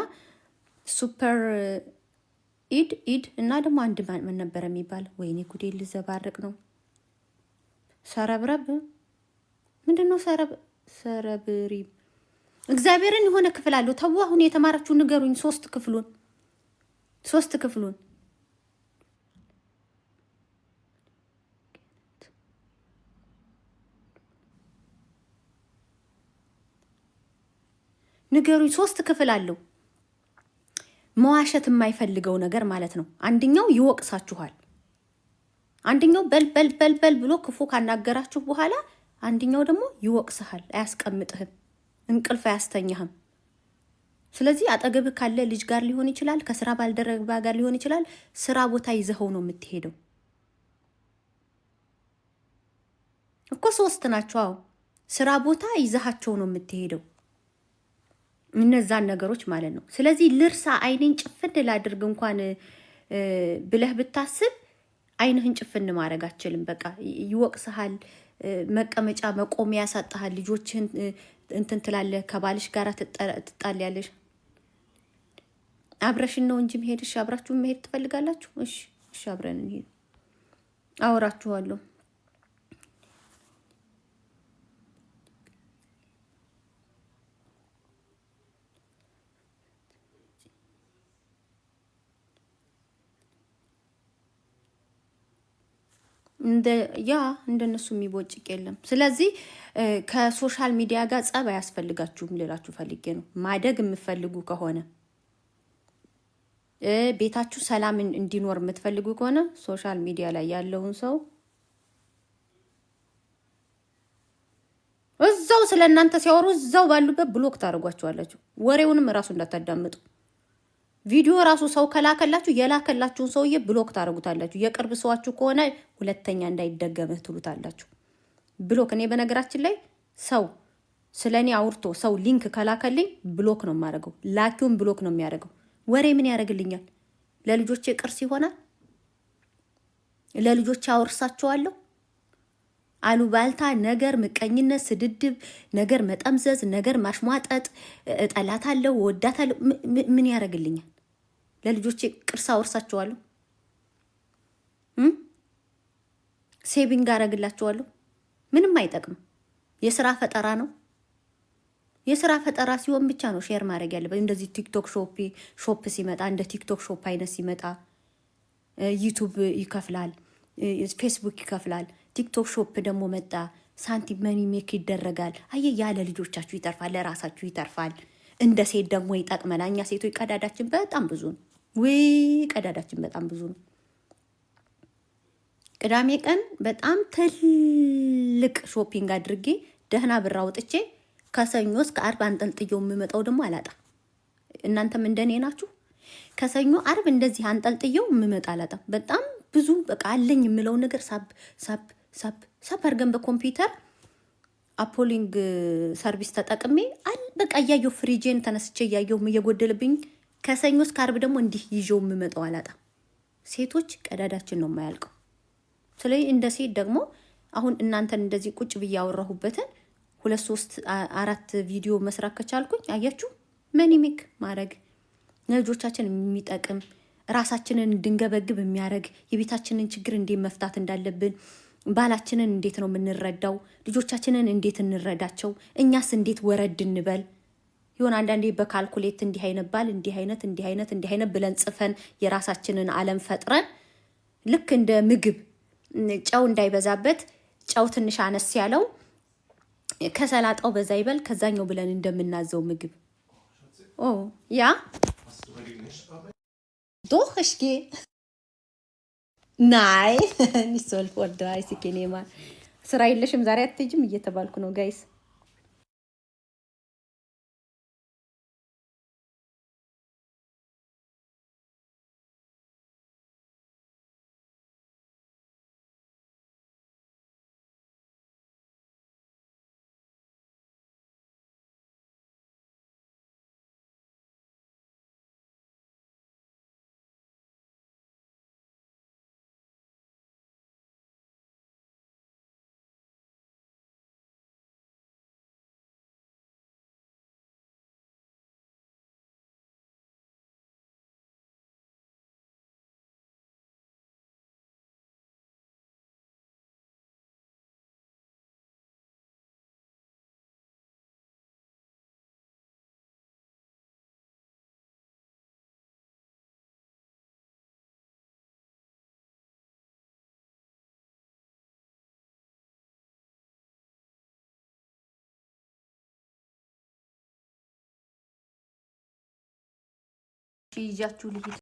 ሱፐር ኢድ እና ደግሞ አንድ ምን ነበር የሚባል? ወይኔ ጉዴ ልዘባርቅ ነው። ሰረብረብ ምንድን ነው? ሰረብሪ እግዚአብሔርን የሆነ ክፍል አለው። ተው አሁን የተማራችሁ ንገሩኝ። 3 ክፍሉን ንገሩኝ። 3 ክፍል አለው። መዋሸት የማይፈልገው ነገር ማለት ነው። አንደኛው ይወቅሳችኋል። አንደኛው በል ብሎ ክፉ ካናገራችሁ በኋላ አንደኛው ደግሞ ይወቅስሃል። አያስቀምጥህም፣ እንቅልፍ አያስተኛህም። ስለዚህ አጠገብህ ካለ ልጅ ጋር ሊሆን ይችላል፣ ከስራ ባልደረባ ጋር ሊሆን ይችላል። ስራ ቦታ ይዘኸው ነው የምትሄደው እኮ 3 ናቸው። አዎ ስራ ቦታ ይዘሃቸው ነው የምትሄደው፣ እነዛን ነገሮች ማለት ነው። ስለዚህ ልርሳ አይኔን ጭፍን ላድርግ እንኳን ብለህ ብታስብ አይንህን ጭፍን ማድረግ አችልም። በቃ ይወቅስሃል። መቀመጫ መቆሚያ ያሳጣሃል። ልጆችህን እንትን ትላለህ። ከባልሽ ጋር ትጣልያለሽ። አብረሽን ነው እንጂ መሄድ። እሺ አብራችሁ መሄድ ትፈልጋላችሁ? እሺ አብረን እንሄድ። አወራችኋለሁ። እንደ ያ እንደነሱ የሚቦጭቅ የለም። ስለዚህ ከሶሻል ሚዲያ ጋር ጸብ አያስፈልጋችሁም ልላችሁ ፈልጌ ነው። ማደግ የምትፈልጉ ከሆነ ቤታችሁ ሰላም እንዲኖር የምትፈልጉ ከሆነ ሶሻል ሚዲያ ላይ ያለውን ሰው እዛው ስለ እናንተ ሲያወሩ እዛው ባሉበት ብሎክ ታደርጓቸዋላችሁ። ወሬውንም እራሱ እንዳታዳምጡ። ቪዲዮ ራሱ ሰው ከላከላችሁ የላከላችሁን ሰውዬ ብሎክ ታደርጉታላችሁ። የቅርብ ሰዋችሁ ከሆነ ሁለተኛ እንዳይደገምህ ትሉታላችሁ። ብሎክ እኔ በነገራችን ላይ ሰው ስለ እኔ አውርቶ ሰው ሊንክ ከላከልኝ ብሎክ ነው የማደርገው። ላኪውን ብሎክ ነው የሚያደርገው። ወሬ ምን ያደርግልኛል? ለልጆቼ ቅርስ ይሆናል። ለልጆቼ አወርሳቸዋለሁ። አሉባልታ ነገር፣ ምቀኝነት፣ ስድድብ ነገር፣ መጠምዘዝ ነገር፣ ማሽሟጠጥ፣ እጠላታለሁ፣ ወዳታለሁ ምን ያደርግልኛል? ለልጆቼ ቅርስ አወርሳቸዋለሁ። ሴቪንግ አደርግላቸዋለሁ። ምንም አይጠቅም። የስራ ፈጠራ ነው። የስራ ፈጠራ ሲሆን ብቻ ነው ሼር ማድረግ ያለበት። እንደዚህ ቲክቶክ ሾፕ ሲመጣ እንደ ቲክቶክ ሾፕ አይነት ሲመጣ ዩቱብ ይከፍላል፣ ፌስቡክ ይከፍላል። ቲክቶክ ሾፕ ደግሞ መጣ፣ ሳንቲም መኒ ሜክ ይደረጋል። አየ ያለ ልጆቻችሁ ይተርፋል፣ ለራሳችሁ ይተርፋል። እንደ ሴት ደግሞ ይጠቅመናል። እኛ ሴቶች ቀዳዳችን በጣም ብዙ ነው። ቀዳዳችን በጣም ብዙ ነው። ቅዳሜ ቀን በጣም ትልቅ ሾፒንግ አድርጌ ደህና ብር አውጥቼ ከሰኞ እስከ አርብ አንጠልጥየው የምመጣው ደግሞ አላጣ። እናንተም እንደኔ ናችሁ። ከሰኞ አርብ እንደዚህ አንጠልጥየው የምመጣ አላጣ። በጣም ብዙ በቃ አለኝ የምለው ነገር ሳብ አድርገን በኮምፒውተር አፖሊንግ ሰርቪስ ተጠቅሜ በቃ እያየው ፍሪጄን ተነስቼ እያየው እየጎደልብኝ ከሰኞ እስከ አርብ ደግሞ እንዲህ ይዤው የምመጣው አላጣ። ሴቶች ቀዳዳችን ነው የማያልቀው። ስለዚህ እንደ ሴት ደግሞ አሁን እናንተን እንደዚህ ቁጭ ብዬ ያወራሁበትን 2 3 4 ቪዲዮ መስራት ከቻልኩኝ አያችሁ መኒሚክ ማድረግ ለልጆቻችን የሚጠቅም ራሳችንን እንድንገበግብ የሚያደርግ የቤታችንን ችግር እንዴት መፍታት እንዳለብን ባላችንን እንዴት ነው የምንረዳው፣ ልጆቻችንን እንዴት እንረዳቸው፣ እኛስ እንዴት ወረድ እንበል። ይሁን አንዳንዴ በካልኩሌት እንዲህ አይነት ባል እንዲህ አይነት ብለን ጽፈን የራሳችንን ዓለም ፈጥረን ልክ እንደ ምግብ ጨው እንዳይበዛበት ጨው ትንሽ አነስ ያለው ከሰላጣው በዛ ይበል ከዛኛው ብለን እንደምናዘው ምግብ ያ doch ich gehe nein nicht so vor 30 ከኔማ ስራ የለሽም ዛሬ አትሄጂም እየተባልኩ ነው ጋይስ። ይዣችሁ ልሂድ